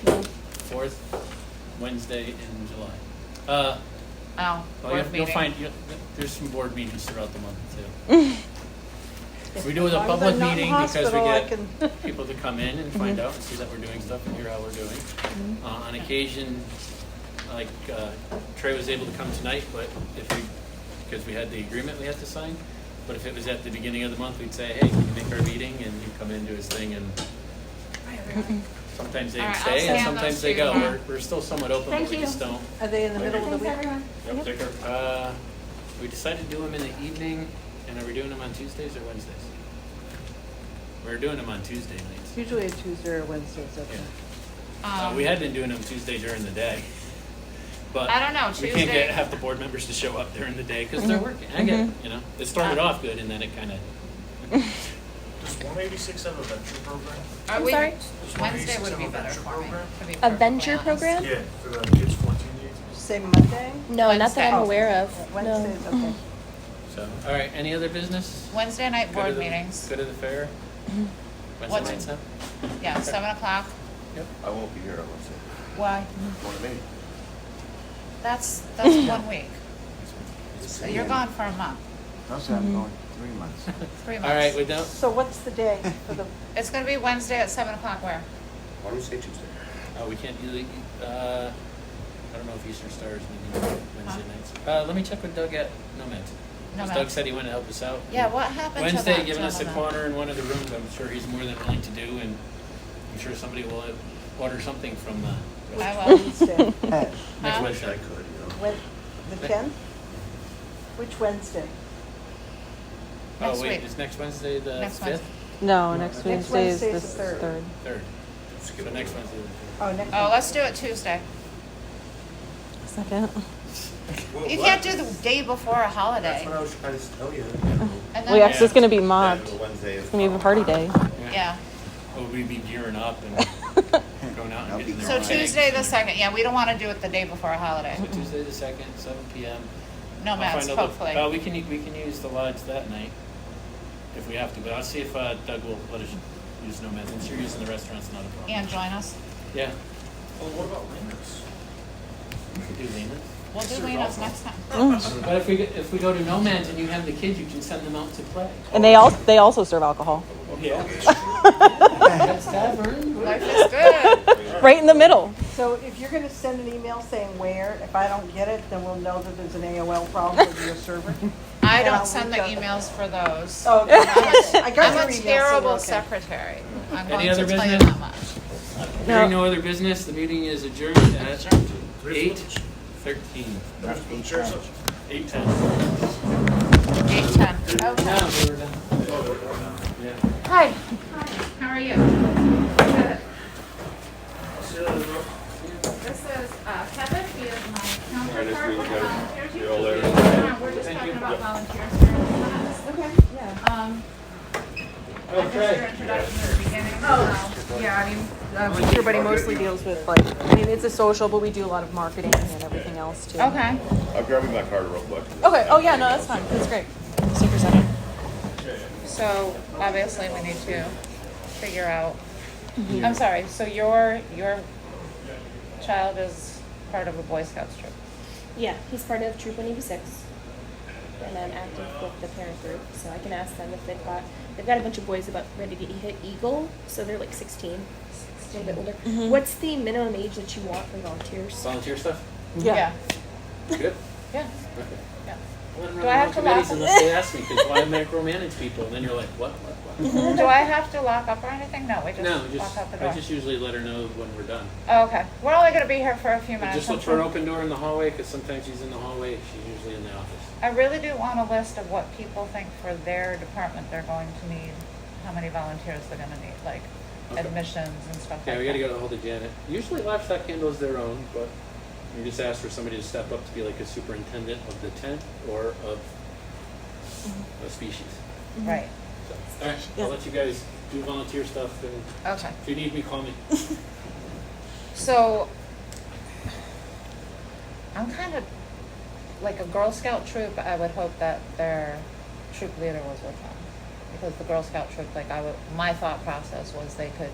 4th Wednesday in July. Oh, Well, board you'll meeting. find, there's some board meetings throughout the month too. We do it a As long as public I'm not in meeting because we hospital, I get can- people to come in and find out and see that we're doing stuff and hear how we're doing. On occasion, like Trey was able to come tonight, but because we had the agreement we had to sign, but if it was at the beginning of the month, we'd say, hey, can you make our meeting? And he'd come in, do his thing, and sometimes they All right, I'll stay stay and on sometimes those they two. go. We're still somewhat open, Thank but we you. just don't. Are they in the middle of the week? Yep, take care. We decided to do them in the evening, and are we doing them on Tuesdays or Wednesdays? We're doing them on Tuesday nights. Usually a Tuesday or Wednesday, is okay. Yeah. We had been doing them Tuesday during the day, but I don't know, we can't Tuesday- get half the board members to show up during the day because they're working. I get it, you know. It started off good, and then it kind of. does 186 have a venture program? Are we, sorry? Does Wednesday 186 would have be a better venture for me, program? to be A perfectly venture honest. program? Yeah, for the kids 14 to 18. Same Monday? No, not that I'm Wednesday. aware of. Wednesday is okay. So, all right. Any other business? Wednesday night Go to board the- meetings. Go to the fair. Wednesday What's- nights now. Yeah, 7 o'clock. I won't be here, I won't say. Why? Going to me. That's 1 week. So you're gone for a month, I'll say I'm going 3 months. 3 months. All right, we're done. So what's the day for the, It's gonna be Wednesday at 7 o'clock where? Why don't we say Tuesday? Oh, we can't do the. I don't know if Eastern Star is meeting Wednesday nights. Let me check with Doug at Nomads. Because Doug Nomads. said he wanted to help us out. Yeah, what happened to Wednesday, that giving us a gentleman? corner in one of the rooms. I'm sure he's more than willing to do, and I'm sure somebody will order something from the I will. Wednesday? next Huh? Wednesday. I could, you know. When, the 10th? Which Wednesday? Next Oh wait, week. is next Wednesday the Next 5th? Wednesday. No, No, next next Wednesday is Wednesday's the the third. third. Third. So next Wednesday. Oh, next Oh, let's do it Tuesday. Second. You can't do the day before a holiday. That's what I was trying to tell you. And Well, yeah, 'cause it's gonna be Yeah, mobbed. the Wednesday is. It's gonna be a party day. Yeah. Will we be gearing up and going out and getting there? So on Tuesday the 2nd, yeah, we don't wanna do it the day before a holiday. So Tuesday the 2nd, 7 p.m. Nomads, I'll find out hopefully. we can use the lodge that night if we have to, but I'll see if Doug will let us use Nomads. I'm sure using the restaurant's not a problem. And join us. Yeah, Well, what about Lehman's? we could do Lena. We'll do Lena's next time. But if we go to Nomads and you have the kids, you can send them out to play. And they also serve alcohol. Yeah. That's tavern. Life is good. Right in the middle. So if you're gonna send an email saying where, if I don't get it, then we'll know that there's an AOL problem with your server. I And I'll don't send the reach out. emails for those. Oh, okay. I got your I'm a email, so terrible we're okay. secretary. I'm Any going other to tell you business? that much. Hearing no other business, the meeting is adjourned at 8:13. 8:10. 8:10. Now Okay. we're done. Yeah. Hi. How are you? Good. This is Kevin. He is my counterpart with volunteers. See you all later. We're just talking about volunteers here in a minute. Okay, yeah. I missed your introduction at the beginning. Oh, Yeah, I mean, Everybody mostly deals with like, I mean, it's a social, but we do a lot of marketing and everything else too. Okay. I'll grab you my card real quick. Okay. Oh yeah, no, that's fine. That's great. Super second. So obviously we need to figure out, I'm sorry, so your child is part of a Boy Scouts troop? Yeah, he's part of Troop 186, and I'm active with the parent group, so I can ask them if they've got a bunch of boys about ready to hit Eagle, so they're like 16, a little bit older. What's the minimum age that you want for volunteers? Volunteer stuff? Yeah. Good? Yeah. Okay. Yeah. Let them Do run I their have own to committees lock- unless they ask me, because why micromanage people? And then you're like, what? Do I have to lock up or anything? No, we just No, lock out the door. I just usually let her know when we're done. Oh, okay. We're only gonna be here for a few But minutes. just look for an open door in the hallway, because sometimes she's in the hallway, she's usually in the office. I really do want a list of what people think for their department they're going to need, how many volunteers they're gonna need, like Okay. admissions and stuff Yeah, like we that. gotta get a hold of Janet. Usually livestock handles their own, but you just ask for somebody to step up to be like a superintendent of the tent or of a species. Right. So, all right, I'll let you guys do volunteer stuff, and Okay. if you need me, call me. So, I'm kind of, like a Girl Scout troop, I would hope that their troop leader was with them. Because the Girl Scout troop, like my thought process was they could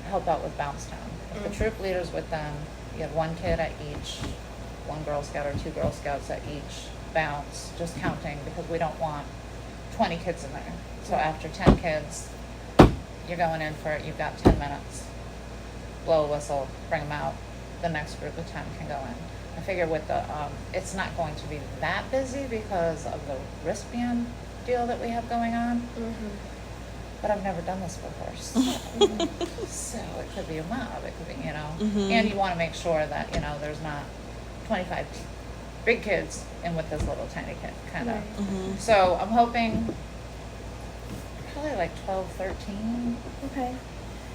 help out with Bounce Town. If the troop leader's with them, you have one kid at each, one Girl Scout or two Girl Scouts at each bounce, just counting, because we don't want 20 kids in there. So after 10 kids, you're going in for it, you've got 10 minutes. Blow a whistle, bring them out, the next group of 10 can go in. I figure with the, it's not going to be that busy because of the wristband deal that we have going on. But I've never done this before, so it could be a mob, it could be, and you want to make sure that, there's not 25 big kids in with this little tiny kid, kind of. So I'm hoping probably like 12, 13. Okay.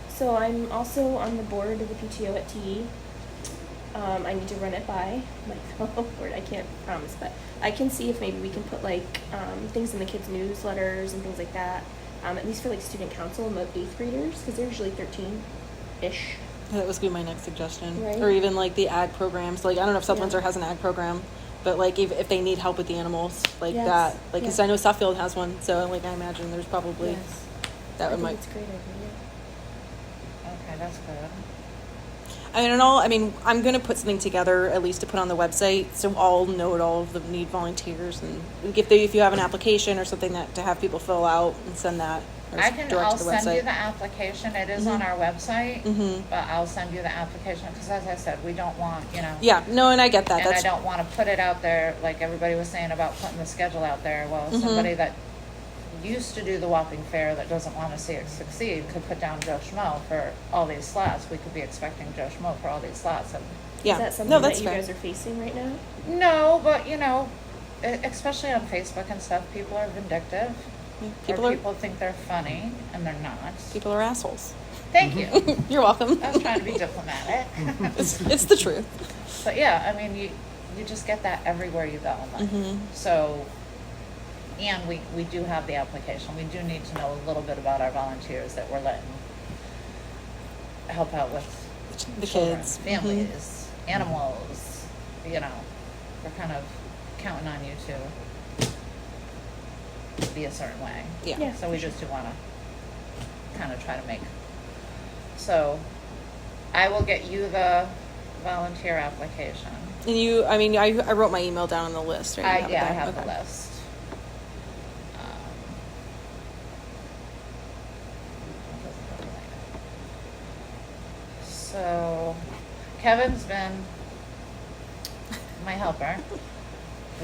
So I'm also on the board of the PTO at TE. I need to run it by my fellow board. I can't promise, but I can see if maybe we can put like things in the kids' newsletters and things like that. At least for like student council and the 8th graders, because they're usually 13-ish. That was gonna be my next suggestion. Right. Or even like the ag programs. Like I don't know if South Windsor has an ag program, but like if they need help with the animals, like Yes. that. Like because Yeah. I know Suffield has one, so like I imagine there's probably Yes. that I would think might. it's a great idea. Okay, that's good. I mean, I'm gonna put something together at least to put on the website, so all know all of the need volunteers, and if you have an application or something that to have people fill out and send that. Or direct I'll to the website. send you the application. It is on our website, but I'll send you the application because, as I said, we don't want, Yeah, no, and I get that. and That's I don't want to put it out there like everybody was saying about putting the schedule out there. Well, somebody that used to do the Wapping Fair that doesn't want to see it succeed could put down Joe Schmo for all these slots. We could be expecting Joe Schmo for all these slots. And yeah. Is that something No, that that's you fair. guys are facing right now? no, but especially on Facebook and stuff, people are vindictive. Yeah, People think they're funny and they're not. people are assholes. Thank you. You're welcome. I was trying to be diplomatic. It's the truth. But yeah, I mean, you just get that everywhere you go in life. So, and we do have the application. We do need to know a little bit about our volunteers that we're letting help out with The children, kids. families, animals. We're kind of counting on you to be a certain way. Yeah. So we just do want to kind of try to make. So I will get you the volunteer application. And I wrote my email down on the list, right? You I have it there? have Okay. the list. So Kevin's been my helper.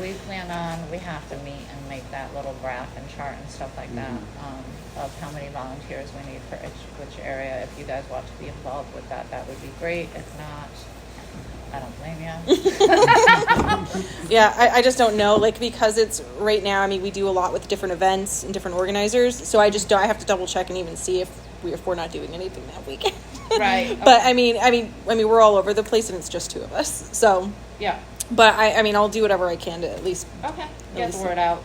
We have to meet and make that little graph and chart and stuff like that, of how many volunteers we need for which area. If you guys want to be involved with that, that would be great. If not, I don't blame you. Yeah, I just don't know, like, because it's right now, I mean, we do a lot with different events and different organizers, so I have to double check and even see if we're not doing anything that weekend. Right. But I mean, we're all over the place and it's just two of us, so. Yeah. But I mean, I'll do whatever I can to at least. Okay. Get the word out.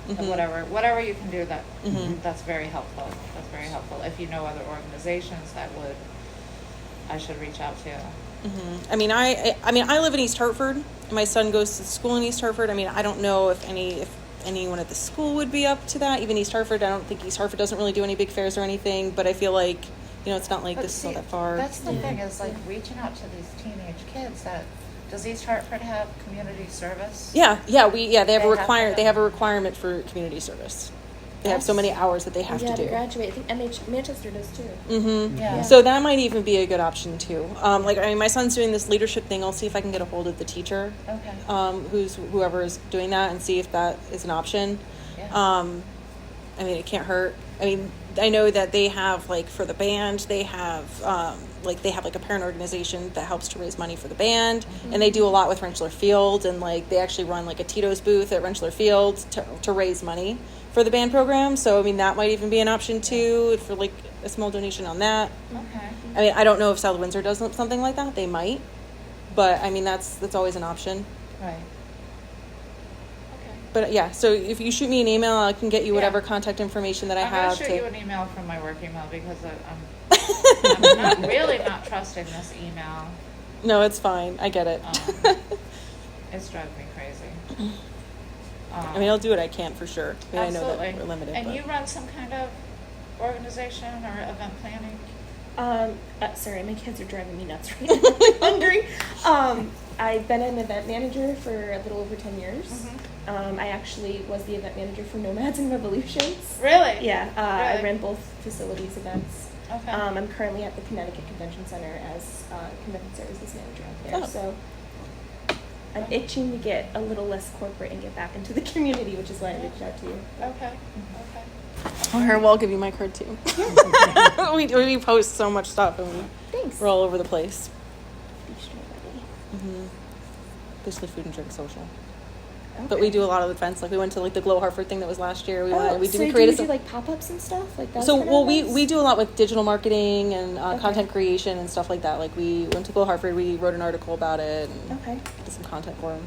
Whatever you can do. That's very helpful. That's very helpful. If you know other organizations that would I should reach out to. I mean, I live in East Hartford. And my son goes to school in East Hartford. I mean, I don't know if anyone at the school would be up to that. Even East Hartford, I don't think East Hartford doesn't really do any big fairs or anything. But I feel like, it's not like this is not that far. That's the thing, is like reaching out to these teenage kids. Does East Hartford have community service? Yeah, they have They have a requirement for community service. They have so many hours that they have to do. To graduate. I think Manchester does too. Yeah. So that might even be a good option too. My son's doing this leadership thing. I'll see if I can get a hold of the teacher, Okay. whoever is doing that, and see if that is an option. Yeah. It can't hurt. I know that they have, like, for the band, they have a parent organization that helps to raise money for the band, and they do a lot with Rentschler Field, and they actually run like a Tito's booth at Rentschler Field to raise money for the band program. So that might even be an option too, for like a small donation on that. Okay. I don't know if South Windsor does something like that. They might, but that's always an option. Right. But yeah, so if you shoot me an email, I can get you whatever contact information that I have. I'm going to shoot you an email from my work email because I'm really not trusting this email. No, it's fine. I get it. It's driving me crazy. I'll do what I can for sure. I know that Absolutely. we're limited. And but. you run some kind of organization or event planning? Sorry, my kids are driving me nuts right now. I'm hungry. I've been an event manager for a little over 10 years. I actually was the event manager for Nomads and Revolutions. Really? Yeah. Really? I ran both facilities events. Okay. I'm currently at the Connecticut Convention Center as convention services manager out there. Oh. So I'm itching to get a little less corporate and get back into the community, which is why I reached out to you. Okay. Oh, here, well, I'll give you my card too. we post so much stuff, and Thanks. we're all over the place. Beef strawberry. Basically, food and drink social. Okay. But we do a lot of events. Like we went to the Glow Hartford thing that was last year. We do created you do pop-ups and stuff like that? we do a lot with digital marketing and content creation and stuff like that. Like we went to Glow Hartford. We wrote an article about it and did some content for them.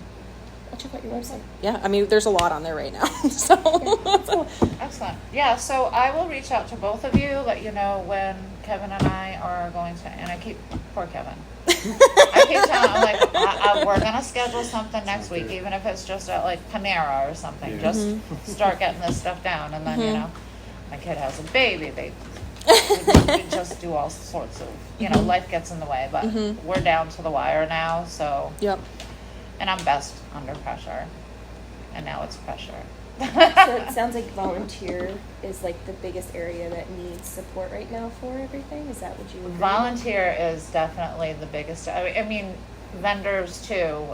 I'll check out your website. Yeah, there's a lot on there right now. So cool. Excellent. Yeah, so I will reach out to both of you, let you know when Kevin and I are going to, and poor Kevin. I keep telling him, I'm like, we're going to schedule something next week, even if it's just at like Panera or something. Just start getting this stuff down. And then, my kid has a baby. We just do all sorts of, life gets in the way. But we're down to the wire now, so. Yep. And I'm best under pressure. And now it's pressure. So it sounds like volunteer is like the biggest area that needs support right now for everything. Is that what you agree? Volunteer is definitely the biggest. I mean, vendors too.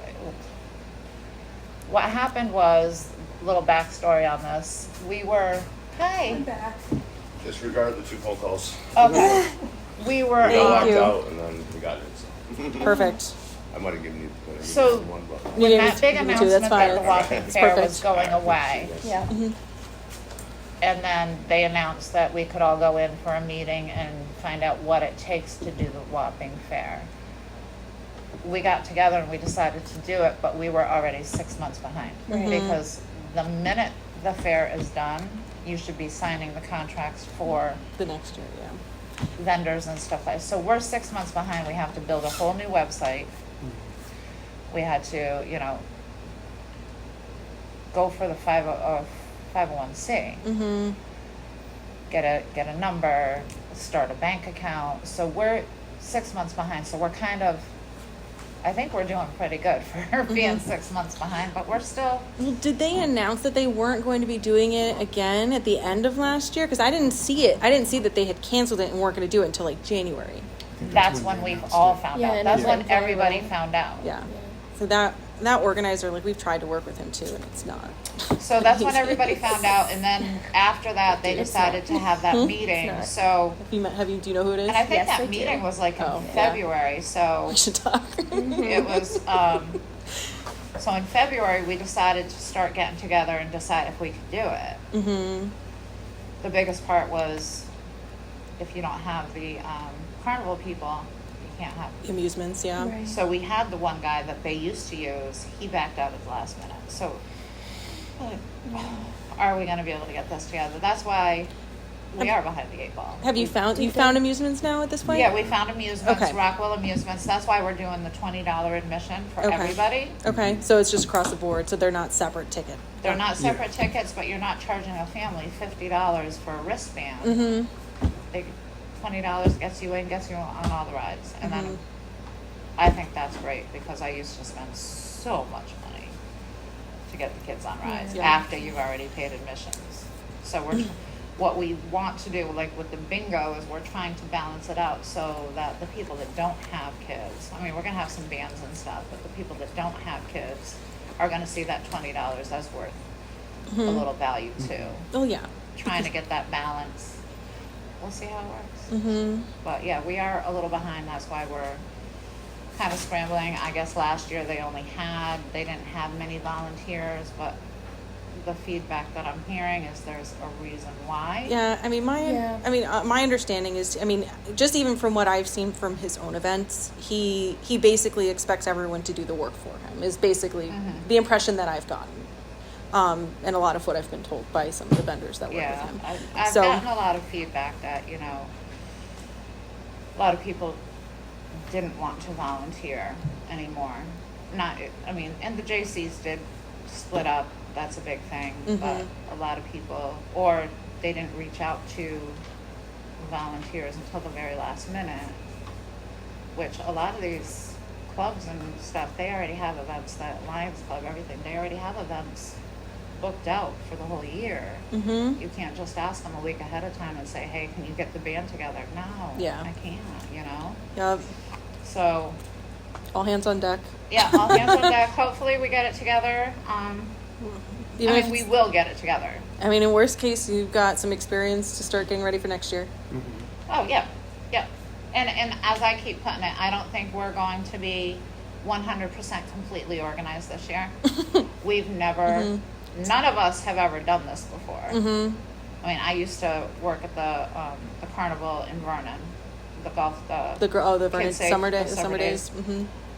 What happened was, little backstory on this. We were, I'm back. Disregard the 2 phone calls. Okay. We were. We got locked out and then we got it. So. Perfect. I might have given you So one, but when that big me too, announcement that's fine. that the Wapping It's Fair perfect. was going away, Yeah. and then they announced that we could all go in for a meeting and find out what it takes to do the Wapping Fair. We got together and we decided to do it, but we were already 6 months behind. Because the minute the fair is done, you should be signing the contracts for The next year, yeah. vendors and stuff like that. So we're 6 months behind. We have to build a whole new website. We had to, go for the 501c. Get a number, start a bank account. So we're 6 months behind. So we're kind of, I think we're doing pretty good for being 6 months behind, but we're still. Well, did they announce that they weren't going to be doing it again at the end of last year? Because I didn't see it. I didn't see that they had canceled it and weren't going to do it until like January. That's when we've all found out. That's when everybody found out. Yeah. So that organizer, like, we've tried to work with him too, and it's not. So that's when everybody found out, and then after that, they decided to have that meeting. So do you know who it is? and I think Yes, that I meeting do. was like in Oh, yeah. February. So We should talk. it was. So in February, we decided to start getting together and decide if we could do it. The biggest part was if you don't have the carnival people, you can't have Amusements, yeah. Right. So we had the one guy that they used to use. He backed out at the last minute. So are we going to be able to get this together? That's why We are behind the eight ball. Have you found amusements now at this point? Yeah, we found amusements, Okay. Rockwell Amusements. That's why we're doing the $20 admission for Okay. everybody. Okay, so it's just across the board, so they're not separate ticket. They're not separate tickets, but you're not charging a family $50 for a wristband. Mm-hmm. They, $20 gets you in, gets you on all the rides. And Mm-hmm. then I think that's great because I used to spend so much money to get the kids on rides Yeah. after you've already paid admissions. So what we want to do, like with the bingo, is we're trying to balance it out so that the people that don't have kids, I mean, we're gonna have some bands and stuff, but the people that don't have kids are gonna see that $20 as worth a little value too. Oh, yeah. Trying to get that balance. We'll see how it works. Mm-hmm. But yeah, we are a little behind. That's why we're kind of scrambling. I guess last year they didn't have many volunteers, but the feedback that I'm hearing is there's a reason why. Yeah, I mean, my understanding is, just even from what I've seen from his own events, he basically expects everyone to do the work for him, is basically the impression that I've gotten. And a lot of what I've been told by some of the vendors that work with him. I've gotten a lot of feedback that, a lot of people didn't want to volunteer anymore. And the JCs did split up. That's a big thing. But a lot of people, or they didn't reach out to volunteers until the very last minute, which a lot of these clubs and stuff, they already have events, that Lions Club, everything, they already have events booked out for the whole year. Mm-hmm. You can't just ask them a week ahead of time and say, hey, can you get the band together? No, I can't, Yep. So, all hands on deck. Yeah, all hands on deck. Hopefully we get it together. We will get it together. In worst case, you've got some experience to start getting ready for next year. Oh, yeah. And as I keep putting it, I don't think we're going to be 100% completely organized this year. We've never, none of us have ever done this before. I used to work at the carnival in Vernon, the golf, the Vernon summer days.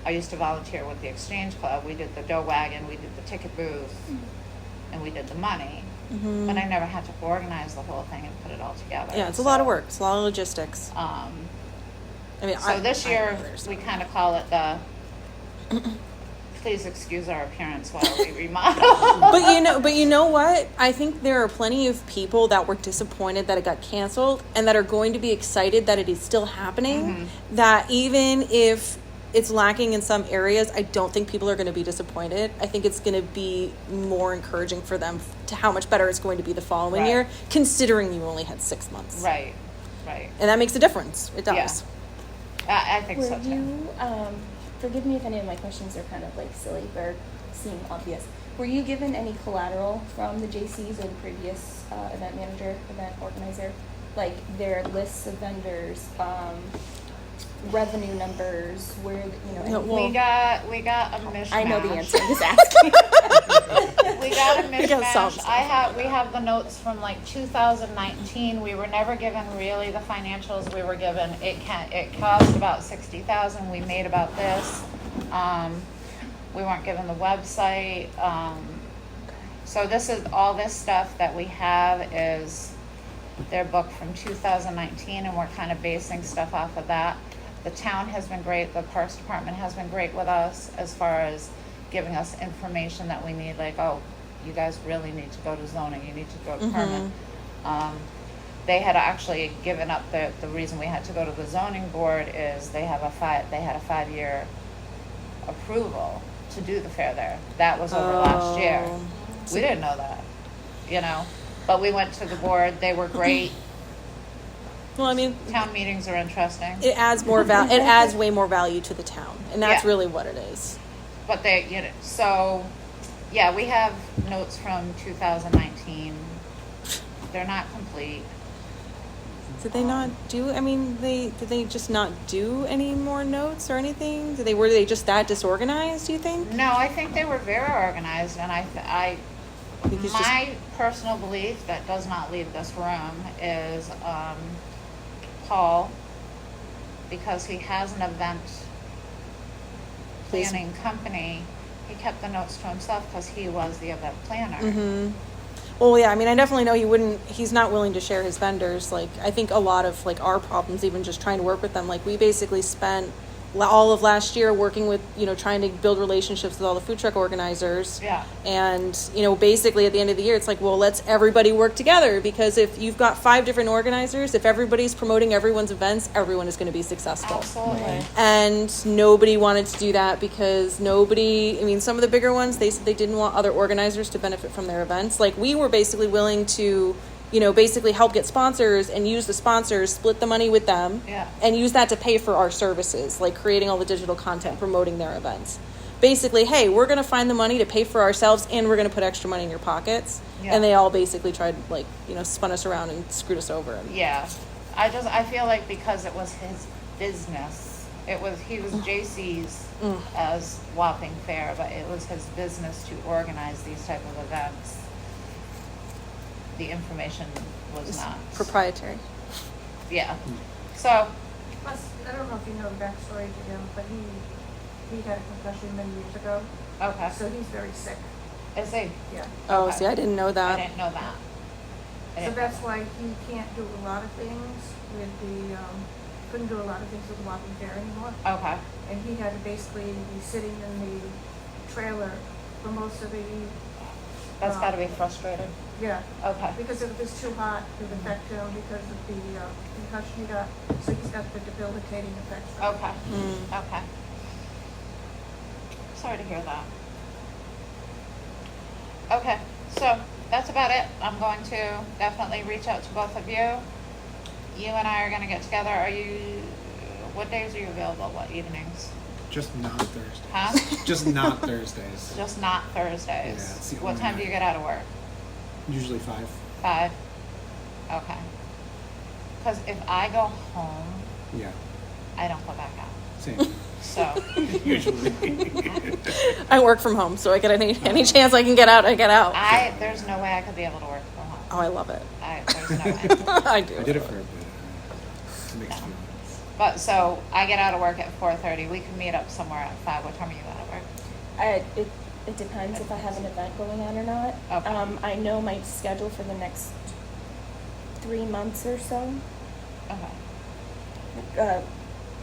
I used to volunteer with the Exchange Club. We did the dough wagon, we did the ticket booth, and we did the money. But I never had to organize the whole thing and put it all together. Yeah, it's a lot of work. It's a lot of logistics. This year we kind of call it the please excuse our appearance while we remodel. But you know what? I think there are plenty of people that were disappointed that it got canceled and that are going to be excited that it is still happening. That even if it's lacking in some areas, I don't think people are going to be disappointed. I think it's going to be more encouraging for them to how much better it's going to be the following year, considering you only had 6 months. Right. And that makes a difference. It does. Yeah. I think so too. You, forgive me if any of my questions are kind of silly or seem obvious. Were you given any collateral from the JCs or the previous event manager, event organizer? Like their lists of vendors, revenue numbers, where we got a mishmash. I know the answer. I'm just asking. We got a mishmash. We have the notes from 2019. We were never given really the financials. We were given it cost about $60,000. We made about this. We weren't given the website. So this is all this stuff that we have is their book from 2019, and we're kind of basing stuff off of that. The town has been great. The Parks Department has been great with us as far as giving us information that we need, you guys really need to go to zoning. You need to go to permit. They had actually given up the reason we had to go to the zoning board is they had a 5-year approval to do the fair there. That was over last year. We didn't know that, but we went to the board. They were great. Well, town meetings are interesting. It adds more value. It adds way more value to the town, and that's really what it is. But we have notes from 2019. They're not complete. Did they not do? Did they just not do any more notes or anything? Were they just that disorganized? Do you think? No, I think they were very organized, and my personal belief that does not leave this room is Paul, because he has an event planning company. He kept the notes to himself because he was the event planner. Well, yeah, I mean, I definitely know he's not willing to share his vendors. Like, I think a lot of, like, our problems, even just trying to work with them, like, we basically spent all of last year working with, trying to build relationships with all the food truck organizers. Yeah. And, basically at the end of the year, it's like, well, let's everybody work together, because if you've got 5 different organizers, if everybody's promoting everyone's events, everyone is going to be successful. Absolutely. And nobody wanted to do that because some of the bigger ones, they said they didn't want other organizers to benefit from their events. Like, we were basically willing to, basically help get sponsors and use the sponsors, split the money with them, Yeah. and use that to pay for our services, like creating all the digital content, promoting their events. Basically, hey, we're going to find the money to pay for ourselves, and we're going to put extra money in your pockets. Yeah. And they all basically tried, spun us around and screwed us over. Yeah. I feel like because it was his business, he was JC's as Wapping Fair, but it was his business to organize these type of events. The information was not Proprietary. Yeah. So Plus, I don't know if you know the backstory to him, but he had a concussion many years ago, okay. so he's very sick. Is he? Yeah. Oh, Okay. see, I didn't know I that. didn't know that. So that's why he can't do a lot of things with couldn't do a lot of things with the Wapping Fair anymore. Okay. And he had to basically be sitting in the trailer for most of the. That's got to be frustrating. Yeah. Okay. Because if it was too hot, it would affect him because of the concussion he got. So he's got the debilitating effects. from it. Okay. Okay. Sorry to hear that. Okay, so that's about it. I'm going to definitely reach out to both of you. You and I are going to get together. What days are you available? What evenings? Just not Thursdays. Huh? Just not Thursdays. Just not Thursdays. Yeah, it's the What only time do night. you get out of work? Usually 5. 5? Okay. Because if I go home, Yeah. I don't go back out. Same. So, Usually. I work from home, so I get any chance I can get out, I get out. there's no way I could be able to work from home. Oh, I love it. There's no way. I do. I did it for a bit. It's mixed feelings. But so I get out of work at 4:30. We can meet up somewhere at 5. What time are you out of work? It depends if I have an event going on or not. Okay. I know my schedule for the next 3 months or so. Okay.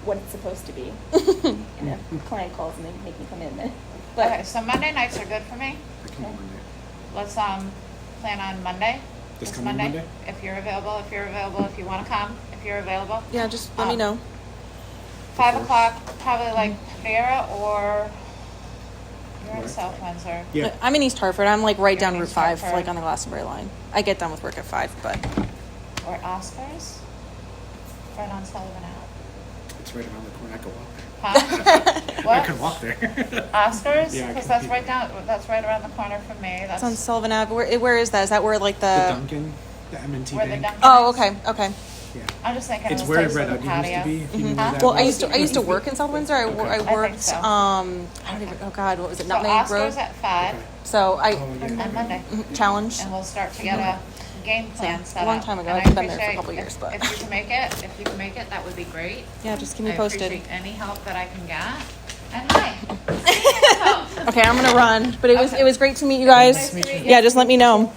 What it's supposed to be. And if a client calls and they make me come in then. Okay, so Monday nights are good for me. I can do Monday. Let's plan on Monday. This It's coming Monday? If you're available, if you want to come, if you're available. Yeah, just let me know. 5 o'clock, probably like Panera or you're in Where? South Windsor. Yeah. I'm in East Hartford. I'm like right You're down in Route East 5, Hartford. like on the Glastonbury line. I get done with work at 5, but Or Oscars. Right on Sullivan Ave. It's right around the corner. I could walk there. Huh? I What? could walk there. Oscars? Yeah, I Because can- that's right around the corner from me. it's That's on Sullivan Ave. Where is that? Is that where like The the? Dunkin', the M&T where the Bank. Dunkin' Oh, is. okay. Yeah. I'm just thinking It's of where the Red place with the Onion used to patio. be. If you know Huh? where that Well, I was. used to work in South Windsor. I Okay. worked. think so. I don't even. Oh God, what was it? So Nutmeg Oscars Road. at 5 Okay. So I Oh, yeah. on Monday. challenge. And we'll start to get a game plan set A long up. time ago. And I've been there for a appreciate couple years, but if you can make it, that would be great. yeah, just keep me I posted. appreciate any help that I can get. And hi. Okay, I'm gonna run, but it was Okay. great to meet you guys. Nice to meet you. Yeah, just let me know.